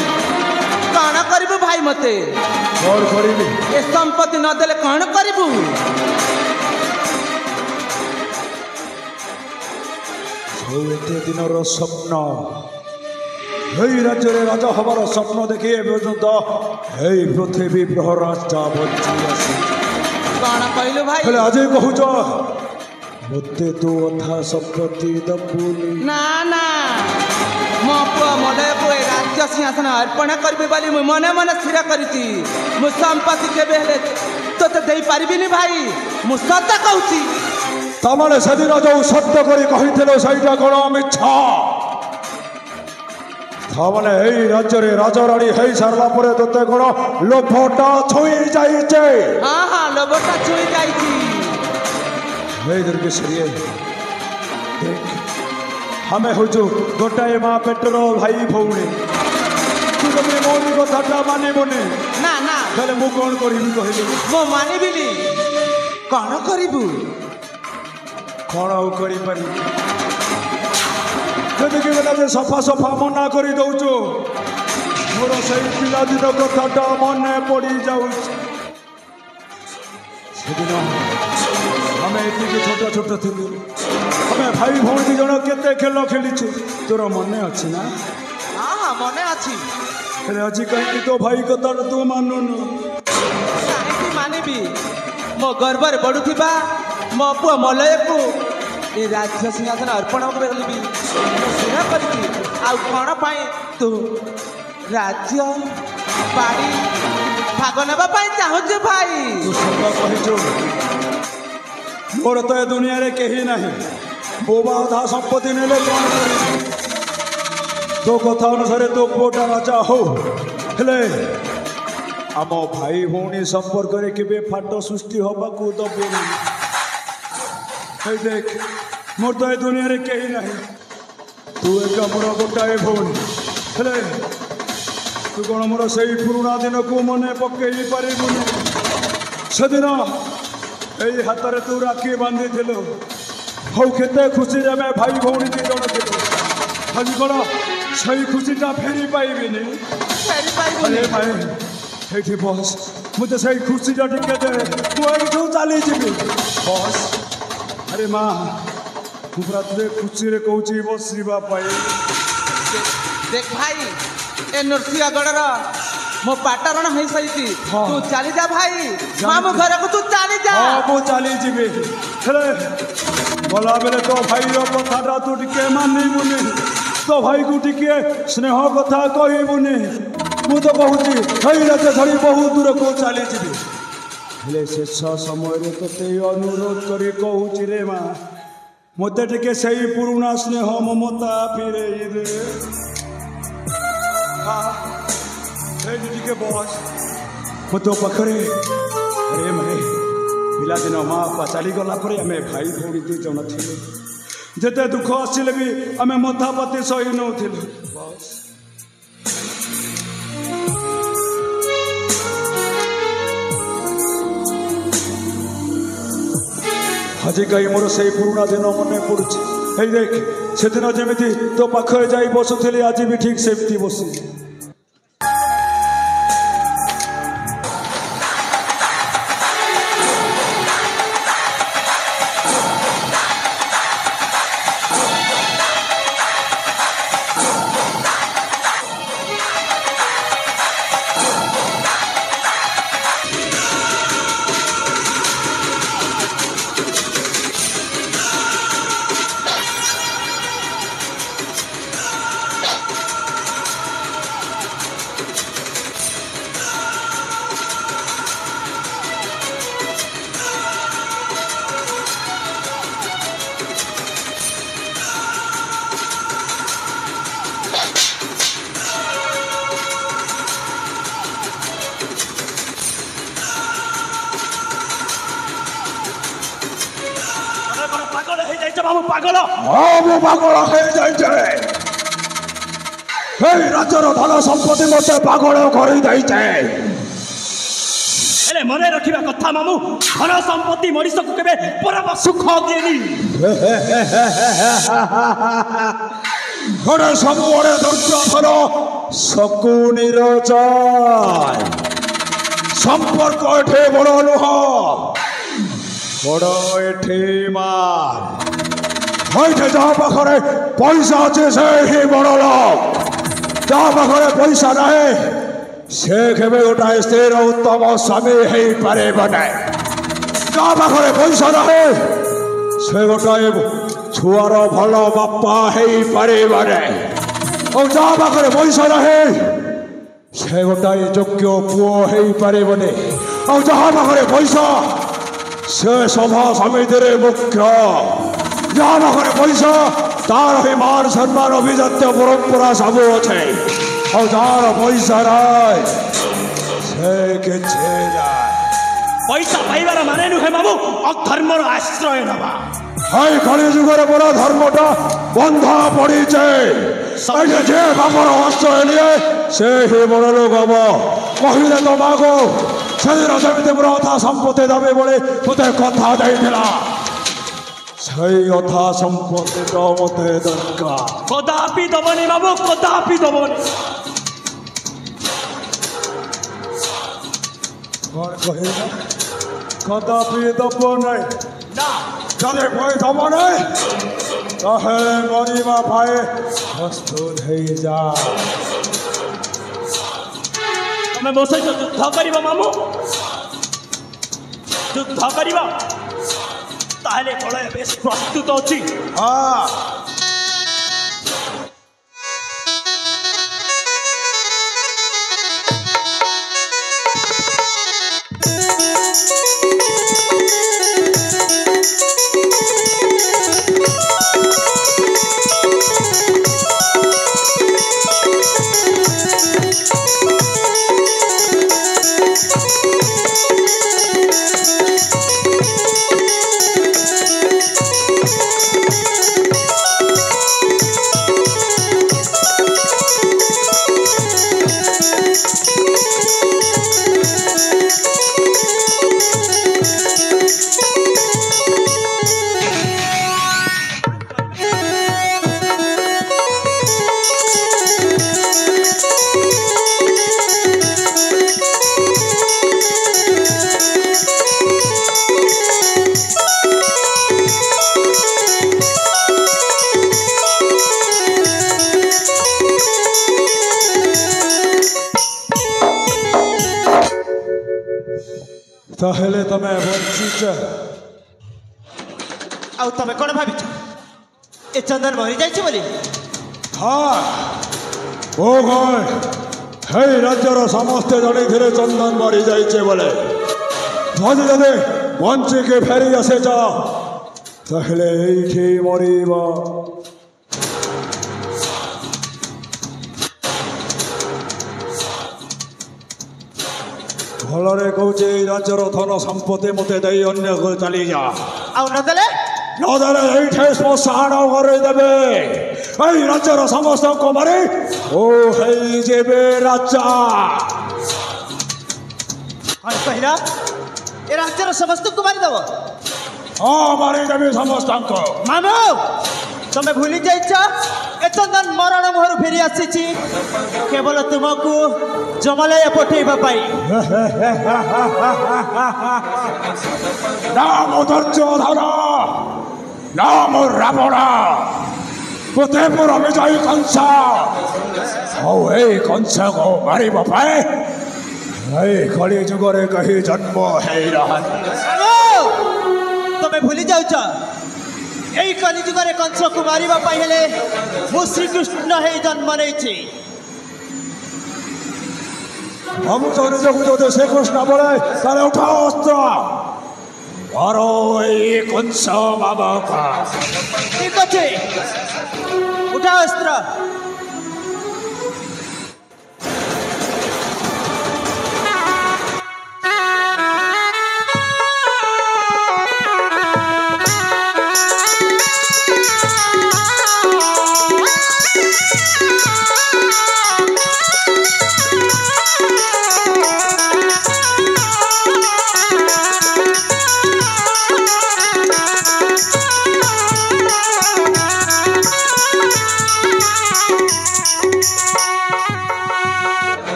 S5: କ'ଣ କରିବୁ ଭାଇ? ମତେ
S6: କ'ଣ କରିବି?
S5: ଏ ସମ୍ପତ୍ତି ନଦେଲେ କ'ଣ କରିବୁ?
S6: ସବୁ ଏତେ ଦିନର ସ୍ୱପ୍ନ, ଏଇ ରାଜ୍ୟରେ ରାଜା ହବାର ସ୍ୱପ୍ନ ଦେଖି ଏ ପର୍ଯ୍ୟନ୍ତ ଏଇ ପୃଥିବୀ ପ୍ରହରାଜଟା ବଞ୍ଚି ଆସିଛି।
S5: କ'ଣ କହିଲୁ ଭାଇ?
S6: ହେଲେ ଆଜି କହୁଛ ମୋତେ ତୁ ଅଧା ସମ୍ପତ୍ତି ଦେବୁନି?
S5: ନା ନା ମୋ ପୁଅ ମଲୟକୁ ଏ ରାଜ୍ୟ ସିଂହାସନ ଅର୍ପଣ କରିବି ବୋଲି ମୁଁ ମନେ ମନେ ସ୍ଥିର କରିଛି। ମୁଁ ସମ୍ପତ୍ତି କେବେ ହେଲେ ତୋତେ ଦେଇପାରିବିନି ଭାଇ। ମୁଁ ସତ କହୁଛି।
S6: ତାମାନେ ସେଦିନ ଯୋଉ ସତ୍ୟ କରି କହିଥିଲ ସେଇଟା କ'ଣ ମିଛ? ତାମାନେ ଏଇ ରାଜ୍ୟରେ ରାଜରାଣୀ ହେଇ ସାରିଲା ପରେ ତୋତେ କ'ଣ ଲୋଭଟା ଛୁଇଁ ଯାଇଛି?
S5: ହଁ ହଁ ଲୋଭଟା ଛୁଇଁ ଯାଇଛି।
S6: ହେଇ ଦୁର୍ଗେଶ୍ୱରୀ ଦେଖ ଆମେ ହଉଛୁ ଗୋଟାଏ ମା ପେଟର ଭାଇ ଭଉଣୀ। ତୁ ଯଦି ମୋ କଥାଟା ମାନିବୁନି
S5: ନା ନା
S6: ତାହେଲେ ମୁଁ କ'ଣ କରିବି କହିଲି?
S5: ମୁଁ ମାନିବିନି। କ'ଣ କରିବୁ?
S6: କ'ଣ ଆଉ କରିପାରିବି? ଯେତିକି ବେলা ଯେ ସଫା ସଫା ମନା କରି ଦଉଛୁ ମୋର ସେଇ ପିଲାଦିନ କଥାଟା ମନେ ପଡ଼ିଯାଉଛି। ସେଦିନ ଆମେ ଏତିକି ଛୋଟ ଛୋଟ ଥିଲୁ। ଆମେ ଭାଇ ଭଉଣୀ ଦି ଜଣ କେତେ ଖେଳ ଖେଳିଛୁ ତୋର ମନେ ଅଛି ନା?
S5: ହଁ ହଁ ମନେ ଅଛି।
S6: ହେଲେ ଆଜି କାହିଁକି ତୋ ଭାଇ କଥାଟା ତୁ ମାନୁନୁ?
S5: କାହିଁକି ମାନିବି? ମୋ ଗର୍ବରେ ବଢୁଥିବା ମୋ ପୁଅ ମଲୟକୁ ଏ ରାଜ୍ୟ ସିଂହାସନ ଅର୍ପଣ କରିବି ମୁଁ ସ୍ଥିର କରିଛି। ଆଉ କ'ଣ ପାଇଁ ତୁ ରାଜ୍ୟ ବାଡ଼ି ଭାଗ ନେବା ପାଇଁ ଚାହୁଁଛି ଭାଇ।
S6: ତୁ ସତ କହିଛୁ। ମୋର ତ ଏ ଦୁନିଆରେ କେହି ନାହିଁ। ବୋବା ଅଧା ସମ୍ପତ୍ତି ନେଲେ କ'ଣ କରିବି? ତୋ କଥା ଅନୁସାରେ ତୋ ପୁଅଟା ରାଜା ହଉ, ହେଲେ ଆମ ଭାଇ ଭଉଣୀ ସମ୍ପର୍କରେ କେବେ ଫାଟ ସୃଷ୍ଟି ହବାକୁ ଦବୁନି। ହେଇ ଦେଖ, ମୋର ତ ଏ ଦୁନିଆରେ କେହି ନାହିଁ। ତୁ ଏକା ମୋର ଗୋଟାଏ ଭଉଣୀ। ହେଲେ ତୁ କ'ଣ ମୋର ସେଇ ପୁରୁଣା ଦିନକୁ ମନେ ପକେଇ ପାରିବୁନି? ସେଦିନ ଏଇ ହାତରେ ତୁ ରାକ୍ଷୀ ବାନ୍ଧିଥିଲୁ। ହଉ କେତେ ଖୁସିରେ ଆମେ ଭାଇ ଭଉଣୀ ଦୁଇ ଜଣ ଥିଲୁ। ଆଜି କ'ଣ ସେଇ ଖୁସିଟା ଫେରି ପାଇବିନି? ଆରେ ଭାଇ ଏଇଠି ବସ୍, ମୋତେ ସେଇ ଖୁସିଟା ଟିକେ ଦେ, ମୁଁ ଏଇଠୁ ଚାଲିଯିବି। ବସ୍। ଆରେ ମା, ମୁଁ ପୁରା ତୋତେ ଖୁସିରେ କହୁଛି ବସିବା ପାଇଁ।
S5: ଦେଖ ଭାଇ, ଏ ନୃସିଂହଗଡ଼ର ମୋ ପାଟରଣ ହେଇସାରିଛି।
S6: ହଁ।
S5: ତୁ ଚାଲିଯା ଭାଇ, ମାମୁଁ ଘରକୁ ତୁ ଚାଲିଯା।
S6: ହଁ ମୁଁ ଚାଲିଯିବି, ହେଲେ ଗଲାବେଳେ ତୋ ଭାଇର କଥାଟା ତୁ ଟିକେ ମାନିବୁନି। ତୋ ଭାଇକୁ ଟିକେ ସ୍ନେହ କଥା କହିବୁନି। ମୁଁ ତ କହୁଛି ହେଇ ରାଜ ଧରି ବହୁତ ଦୂରକୁ ଚାଲିଯିବି, ହେଲେ ଶେଷ ସମୟରେ ତୋତେ ଅନୁରୋଧ କରି କହୁଛି ରେ ମା, ମୋତେ ଟିକେ ସେଇ ପୁରୁଣା ସ୍ନେହ ମମତା ଫେରେଇ ଦେ। ସେଇଠି ଟିକେ ବସ୍, ମୁଁ ତୋ ପାଖରେ। ଆରେ ମାରେ, ପିଲାଦିନ ମା ବାପା ଚାଲିଗଲା ପରେ ଆମେ ଭାଇ ଭଉଣୀ ଦୁଇ ଜଣ ଥିଲୁ। ଯେତେ ଦୁଃଖ ଆସିଲେ ବି ଆମେ ମଥାପତି ସହି ନଉଥିଲୁ। ଆଜି କାହିଁ ମୋର ସେଇ ପୁରୁଣା ଦିନ ମନେ ପଡୁଛି। ହେଇ ଦେଖ, ସେଦିନ ଯେମିତି ତୋ ପାଖରେ ଯାଇ ବସୁଥିଲି, ଆଜି ବି ଠିକ୍ ସେମିତି ବସିଛି।
S4: ପାଗଳ
S6: ମୁଁ ପାଗଳ ହେଇଯାଇଛି। ଏଇ ରାଜ୍ୟର ଧନ ସମ୍ପତ୍ତି ମୋତେ ପାଗଳ କରିଦେଇছে।
S4: ହେଲେ ମନେ ରଖିବା କଥା ମାମୁଁ, ଧନ ସମ୍ପତ୍ତି ମଣିଷକୁ କେବେ ପରମ ସୁଖ ଦିଏନି।
S6: ଘରେ ସବୁବେଳେ ଧୈର୍ଯ୍ୟ ଧର, ଶକୁନିର ଜୟ। ସମ୍ପର୍କ ଏଠି ବଡ଼ ନୁହଁ, ବଡ଼ ଏଠି ମାଲ। ଏଇଠି ଯାହା ପାଖରେ ପଇସା ଅଛି ସେ ହିଁ ବଡ଼ ଲୋକ। ଯାହା ପାଖରେ ପଇସା ନାହିଁ ସେ କେବେ ଗୋଟାଏ ସ୍ତ୍ରୀର ଉତ୍ତମ ସ୍ୱାମୀ ହେଇପାରିବ ନାହିଁ। ଯାହା ପାଖରେ ପଇସା ନାହିଁ ସେ ଗୋଟାଏ ଛୁଆର ଭଲ ବାପା ହେଇପାରିବ ନାହିଁ। ଆଉ ଯାହା ପାଖରେ ପଇସା ନାହିଁ ସେ ଗୋଟାଏ ଯୋଗ୍ୟ ପୁଅ ହେଇପାରିବନି। ଆଉ ଯାହା ପାଖରେ ପଇସା ସେ ସଭା ସମିତିରେ ମୁଖ୍ୟ। ଯାହା ପାଖରେ ପଇସା ତାର ହିଁ ମାନ ସମ୍ମାନ ଅଭିଜାତ୍ୟ ପରମ୍ପରା ସବୁ ଅଛି। ଆଉ ଯାହାର ପଇସା ନାହିଁ ସେ କିଛି ନାହିଁ।
S4: ପଇସା ପାଇବାର ମାନେ ନୁହେଁ ମାମୁଁ ଅଧର୍ମର ଆଶ୍ରୟ ନେବା।
S6: এই কলি যুগের বড় ধর্মটা বন্ধ পড়িছে। যে বাপর আশ্রয় নিয়ে সে হি বড় লোক হব। কহিলে তো মাগো সেদিন যেমিতি মোর অথা সম্পত্তি দেবে বলে তোতে কথা দেইছিলা, সেই অথা সম্পত্তিটা মতে দরকার।
S4: কদাপি দবনি বাবু, কদাপি দবনি।
S6: কহিলা কদাপি দব নাই
S4: না,
S6: যদি ভয় দব নাই তাহলে মরিবা ভাই প্রস্তুত হয়ে যা।
S4: তুমি ମୋ ସହିତ ଯୁଦ୍ଧ କରିବ ମାମୁଁ? ଯୁଦ୍ଧ କରିବ ତାହେଲେ ବଳୟ ବେଶ ପ୍ରସ୍ତୁତ ଅଛି।
S6: হ্যাঁ ତାହେଲେ ତମେ ବଞ୍ଚିଛ।
S2: ଆଉ ତମେ କ'ଣ ଭାବିଛ ଏ ଚନ୍ଦନ ମରିଯାଇଛି ବୋଲି?
S6: ହଁ ଓ ଭାଇ, ହେଇ ରାଜ୍ୟର ସମସ୍ତେ ଜାଣିଥିଲେ ଚନ୍ଦନ ମରିଯାଇଛି ବୋଲେ। ଯଦି ଯଦି ବଞ୍ଚିକି ଫେରି ଆସିଛ ତାହେଲେ ଏଇଠି ମରିବ। ଭଲରେ କହୁଛି ଏଇ ରାଜ୍ୟର ଧନ ସମ୍ପତ୍ତି ମତେ ଦେଇ ଅନ୍ୟକୁ ଚାଲିଯା।
S2: ଆଉ ନଦେଲେ
S6: ନଦେଲେ ଏଇଠି ଶ୍ମଶାନ କରିଦେବେ। ଏଇ ରାଜ୍ୟର ସମସ୍ତଙ୍କୁ ମାରି ଓ ହେଇଯିବେ ରାଜା।
S2: କ'ଣ କହିଲ? ଏ ରାଜ୍ୟର ସମସ୍ତଙ୍କୁ ମାରିଦେବ?
S6: ହଁ ମାରିଦେବି ସମସ୍ତଙ୍କୁ।
S2: ମାମୁ ତମେ ଭୁଲି ଯାଇଛ ଏ ଚନ୍ଦନ ମରଣ ମୁହଁରୁ ଫେରି ଆସିଛି କେବଳ ତୁମକୁ ଯମଲୟ ପଠେଇବା ପାଇଁ।
S6: ନା ମୋ ଦୁର୍ଯ୍ୟୋଧନ, ନା ମୋ ରାବଣ, ମୋତେ ମୋର ବିଜୟୀ କଂସ। ଆଉ ଏଇ କଂସକୁ ମାରିବା ପାଇଁ ଏଇ କଳି ଯୁଗରେ କେହି ଜନ୍ମ ହେଇନାହାନ୍ତି।
S2: ତମେ ଭୁଲି ଯାଉଛ ଏଇ କଳି ଯୁଗରେ କଂସକୁ ମାରିବା ପାଇଁ ହେଲେ ମୁଁ ଶ୍ରୀକୃଷ୍ଣ ହେଇ ଜନ୍ମ ନେଇଛି।
S6: ଭାବୁଛ ନିଜକୁ ଯଦି ଶ୍ରୀକୃଷ୍ଣ ବୋଲେ ତାହେଲେ ଉଠାଅ ଅସ୍ତ୍ର, ମାର ଏଇ କଂସ ବାବାକୁ।
S2: ଠିକ ଅଛି, ଉଠା ଅସ୍ତ୍ର।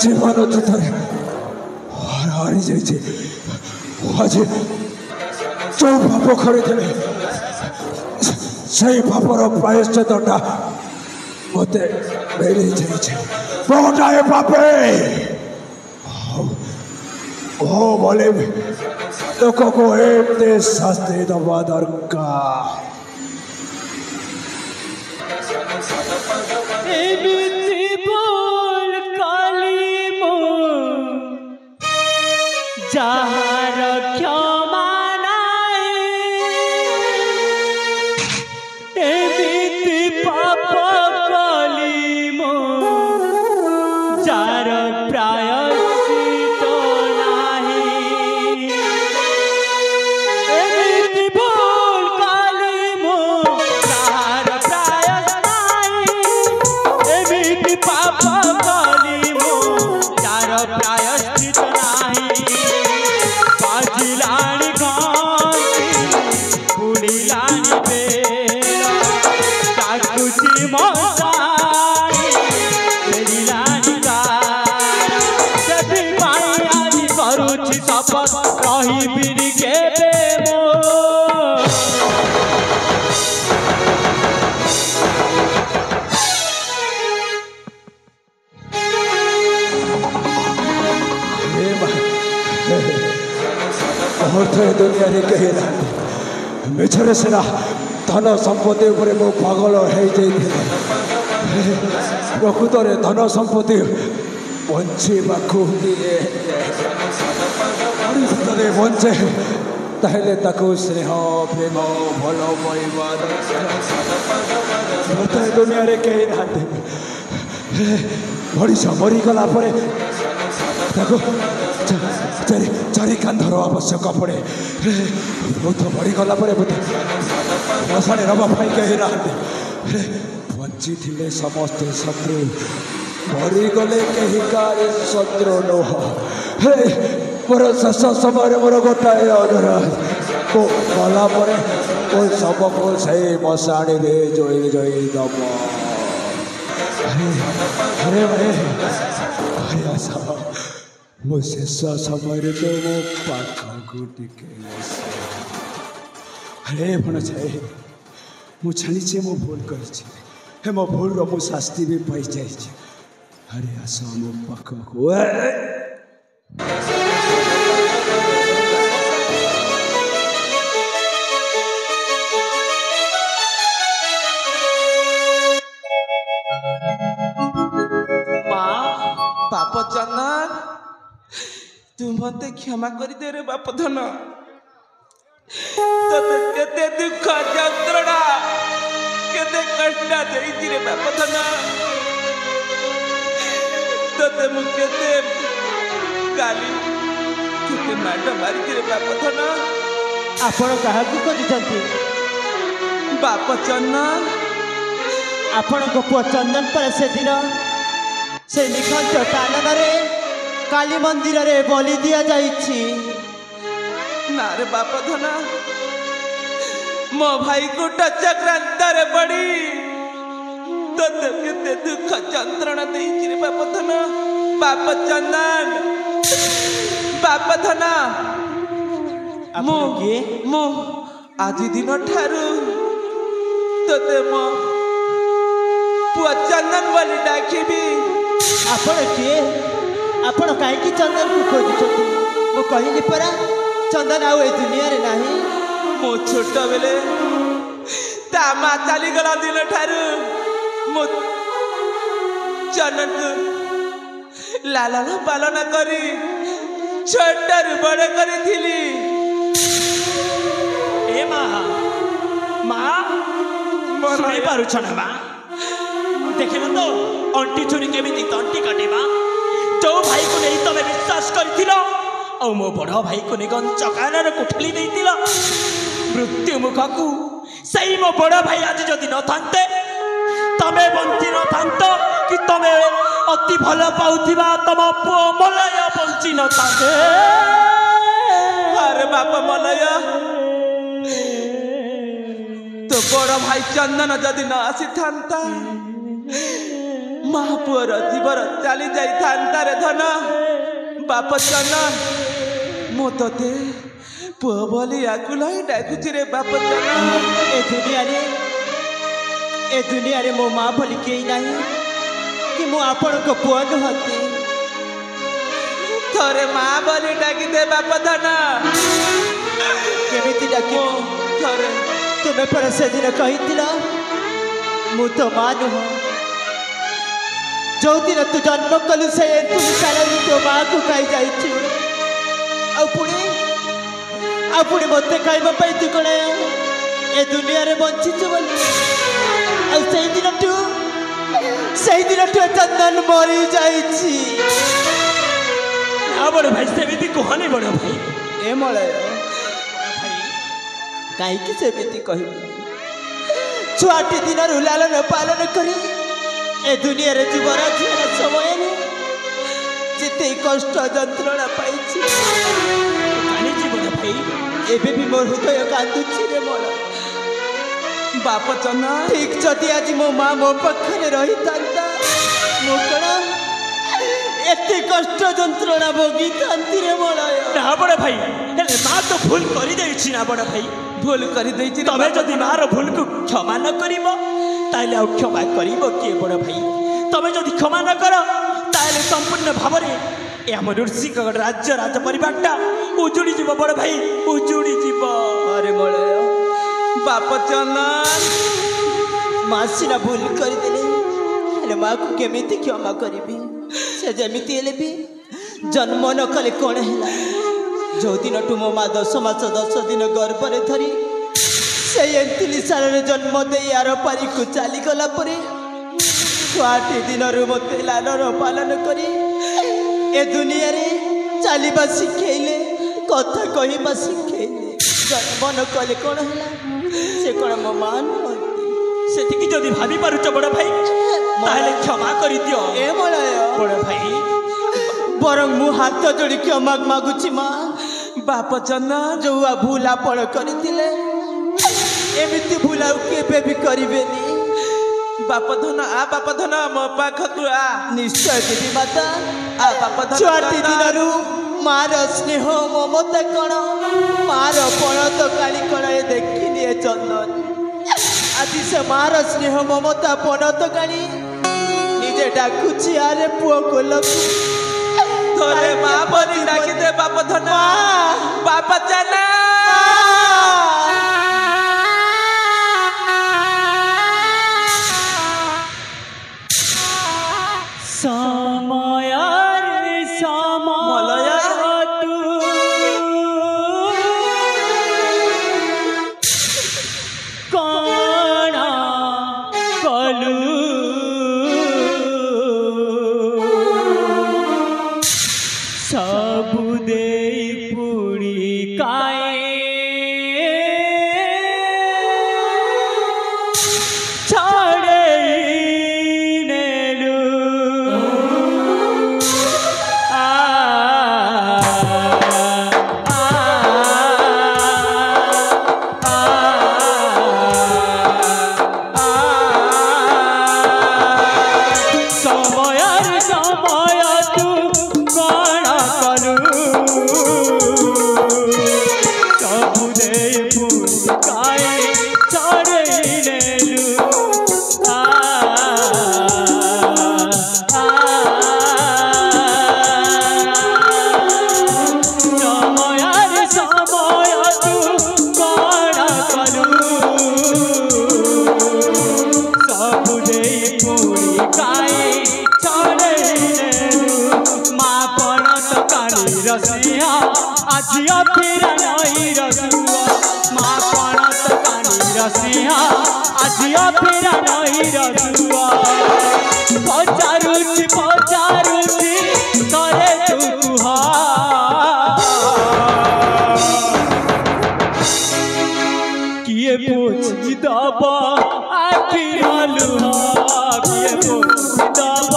S6: ଜୀବନ ଯୁଦ୍ଧରେ ହାରିଯାଇଛି। ଆଜି ଯୋଉ ପାପ କରିଥିଲେ ସେଇ ପାପର ପ୍ରାୟଶ୍ଚିତଟା ମୋତେ ମିଳିଯାଇଛି। ଗୋଟାଏ ପାପେ ଓ ବୋଲି ଲୋକକୁ ଏମିତି ଶାସ୍ତି ଦେବା ଦରକାର।
S4: যাহার ক্ষমা নাই এমিতি পাপ কলি মো যার প্রায়শ্চিত নাহি এমিতি ভুল কলি মো যাহার প্রায়শ্চিত নাহি এমিতি পাপ কলি মো যার প্রায়শ্চিত নাহি বাজিলানি ঘন্টি পুড়িলানি বেল কাকুচি মশানি ফেরিলানি গান ସେଥିପାଇଁ ଆଜି କରୁଛି ଶପଥ ରହିବିନି କେବେ ମୋ
S6: ଅର୍ଥ ଏ ଦୁନିଆରେ କେହି ନାହାନ୍ତି। ମିଛରେ ସିନା ଧନ ସମ୍ପତ୍ତି ଉପରେ ମୁଁ ପାଗଳ ହେଇଯାଇଥିଲି। ପ୍ରକୃତରେ ଧନ ସମ୍ପତ୍ତି ବଞ୍ଚିବାକୁ ଦିଏ। ଯଦି ବଞ୍ଚେ ତାହେଲେ ତାକୁ ସ୍ନେହ ପ୍ରେମ ଭଲ ପାଇବା ଅର୍ଥ ଏ ଦୁନିଆରେ କେହି ନାହାନ୍ତି। ମଣିଷ ମରିଗଲା ପରେ ତାକୁ ଚାରି କାନ୍ଧର ଆବଶ୍ୟକ ପଡ଼େ। ବୃଦ୍ଧ ମରିଗଲା ପରେ ମଶାଣି ନେବା ପାଇଁ କେହି ନାହାନ୍ତି। ବଞ୍ଚିଥିଲେ ସମସ୍ତେ ଶତ୍ରୁ, ମରିଗଲେ କେହି କାହାରି ଶତ୍ରୁ ନୁହଁ। ମୋର ଶେଷ ସମୟରେ ମୋର ଗୋଟାଏ ଅନୁରୋଧ, ମୁଁ ଗଲା ପରେ ମୋ ଶବକୁ ସେଇ ମଶାଣିରେ ଜୋଇ ଦେବ। ଆସ ମୋ ଶେଷ ସମୟରେ ତ ମୋ ପାଖକୁ ଟିକେ ଆରେ ଭଣଜାଏ, ମୁଁ ଜାଣିଛି ମୁଁ ଭୁଲ କରିଛି। हे मो भूल मु शास्ति भी पाई जाइए। अरे आस मो पाखक
S5: बाप चंदन तू मते क्षमा कर दे रे बाप धन तोते केते दुख यंत्रणा केते कष्ट देई रे बाप धन तोते मु केते गाली केते माड मारी रे बाप धन
S7: आपण काहाकू करिसंती
S5: बाप चंदन
S7: आपण को पुआ चंदन पर से दिन से निखंड टालन रे काली मंदिर रे बलि दिया जाइछि
S5: ना रे बाप धन मो भाई को टचक्रांत रे बड़ी तोते केते दुख यंत्रणा देई रे बाप धन बाप चंदन बाप धन मो मो आज दिन ठारू तोते मो पुआ चंदन बोली डाकिबी
S7: आपण किए आपण काहे चंदन को खोजुछथि मो कहिली परा चंदन आउ ए दुनिया रे नाही
S5: मो छोट बेले ता मा चली गला दिन ठारू मो चंदन को लालन पालन करी छोटर बड़े करी थिली
S4: ए माँ सुनी पारू छना माँ देखिल तो अंटी छुरी केमिति तंटी काटेबा जो भाई को नहीं तमे विश्वास करथिलो औ मो बड़ भाई को निगन चकानर कुठली देइतिलो मृत्यु मुखकू सही मो बड़ भाई आज जदि न थांते तमे बंची न थांतो कि तमे अति भल पाउथिबा तम पुओ मलय बंची न थांते
S5: अरे बाप मलय तो बड़ भाई चंदन जदि न आसी थांता महापुअर जीवर चली जाई थांता रे धन बाप चंदन मो तोते पुओ बोली आकुलाई डाकुची रे बाप चंदन
S7: ए दुनिया रे मो माँ बोली केही नाही कि मो आपण को पुआ नुहति
S5: थोरे माँ बोली डाकी दे बाप धन
S7: केमिति डाकी
S5: थोरे
S7: तुमे पर से दिन कहितिला मु तो माँ नुह जो दिन तू जन्म कलु से तू सारा तो माँ को खाई जाइछु पुणी मते खाइबा पाई तू कणे ए दुनिया रे बंचिछु बोली सही दिन तू चंदन मरी जाइछि
S4: आ बड़ भाई सेमिति कहनी बड़ भाई
S7: ए मलय काहे कि सेमिति कहिबी छुआटी दिन लालन पालन करी ए दुनिया रे जीवरा जीवन समय ने जिते कष्ट यंत्रणा पाइछि
S4: कानी जीवन भाई
S7: एबे भी मोर हृदय कांदुछि रे मोर
S5: बाप चंदन
S7: ठीक जदि आज मो माँ मो पाखरे रही थांता मो कण एते कष्ट यंत्रणा भोगी थांती रे मोलय
S4: ना बड़ भाई हेले माँ तो भूल करी देछि ना बड़ भाई
S5: भूल करी देछि
S4: तमे जदि माँ रो भूल को क्षमा न करिबो ताले आ क्षमा करिबो के बड़ भाई तमे जदि क्षमा न करो ताले संपूर्ण भावरे ए हम ऋषिगढ़ राज्य राज परिवारटा उजुड़ी जीव बड़ भाई उजुड़ी जीव
S7: अरे मोलय
S5: बाप चंदन
S7: माँ सीना भूल कर देले हेले माँ को केमिति क्षमा करिबी से जेमिति हेले भी जन्म न कले कोण हैला जो दिन टू मो माँ 10 मास 10 दिन गर्भ रे धरी से एंतिली साल रे जन्म दे यार पारी को चली गला परे 8 दिन रे मते लालन पालन करी ए दुनिया रे चलीबा शिखेले कथा कहिबा शिखेले जन्म न कले कोण हैला से कोण मो माँ
S4: सेतिकी जदि भाभी पारुच बड़ भाई ताले क्षमा करि दियो
S7: ए मलय
S4: बड़ भाई
S7: बरं मु हाथ जोड़ी क्षमा मागुची माँ
S5: बाप चंदन
S7: जो भूल आपण करथिले एमिति भूल आउ केबे भी करिवेनी
S5: बाप धन आ बाप धन मो पाखकु आ
S7: निश्चय देवी माता
S5: आ बाप धन
S7: छुआटी दिनरू मार स्नेह ममता कण मार पण तो काली कण ए देखिनी ए चंदन ଆଜି ସେ ମାର ସ୍ନେହ ମମତା ପନତ କାଣି ନିଜେ ଡାକୁଛି ଆରେ ପୁଅ କୋଲକୁ
S5: ଥରେ ମା ପରି ଡାକିଦେ ବାପ ଧନ ବାପା ଚାଲା
S4: ସମୟରେ
S5: ମଲୟା
S4: ତୁ କଣ କଲୁ ସବୁ ଦେଇ ପୁଣି କାଏ ଛାଡ଼େଇ ନେଲୁ ସମୟରେ ସମୟ ତୁ କଣ କଲୁ ସବୁ ଦେଇ ପୁଣି କାଏ ଛାଡ଼େଇ ନେଲୁ ସମୟରେ ସମୟ ତୁ କଣ କଲୁ ସବୁ ଦେଇ ପୁଣି କାଏ ଛାଡ଼େଇ ନେଲୁ ମା ପଣତ କାନିର ସ୍ନେହ ଆଜି ଅଫିରା ନଈର ସୁଅ ମା ପଣତ କାନିର ସ୍ନେହ ଆଜି ଅଫିରା ନଈର ସୁଅ ପଚାରୁଛି ପଚାରୁଛି ଥରେ ତୁ କୁହ କିଏ ପୋଛି ଦବ ଆଖିର ଲୁହ କିଏ ପୋଛି ଦବ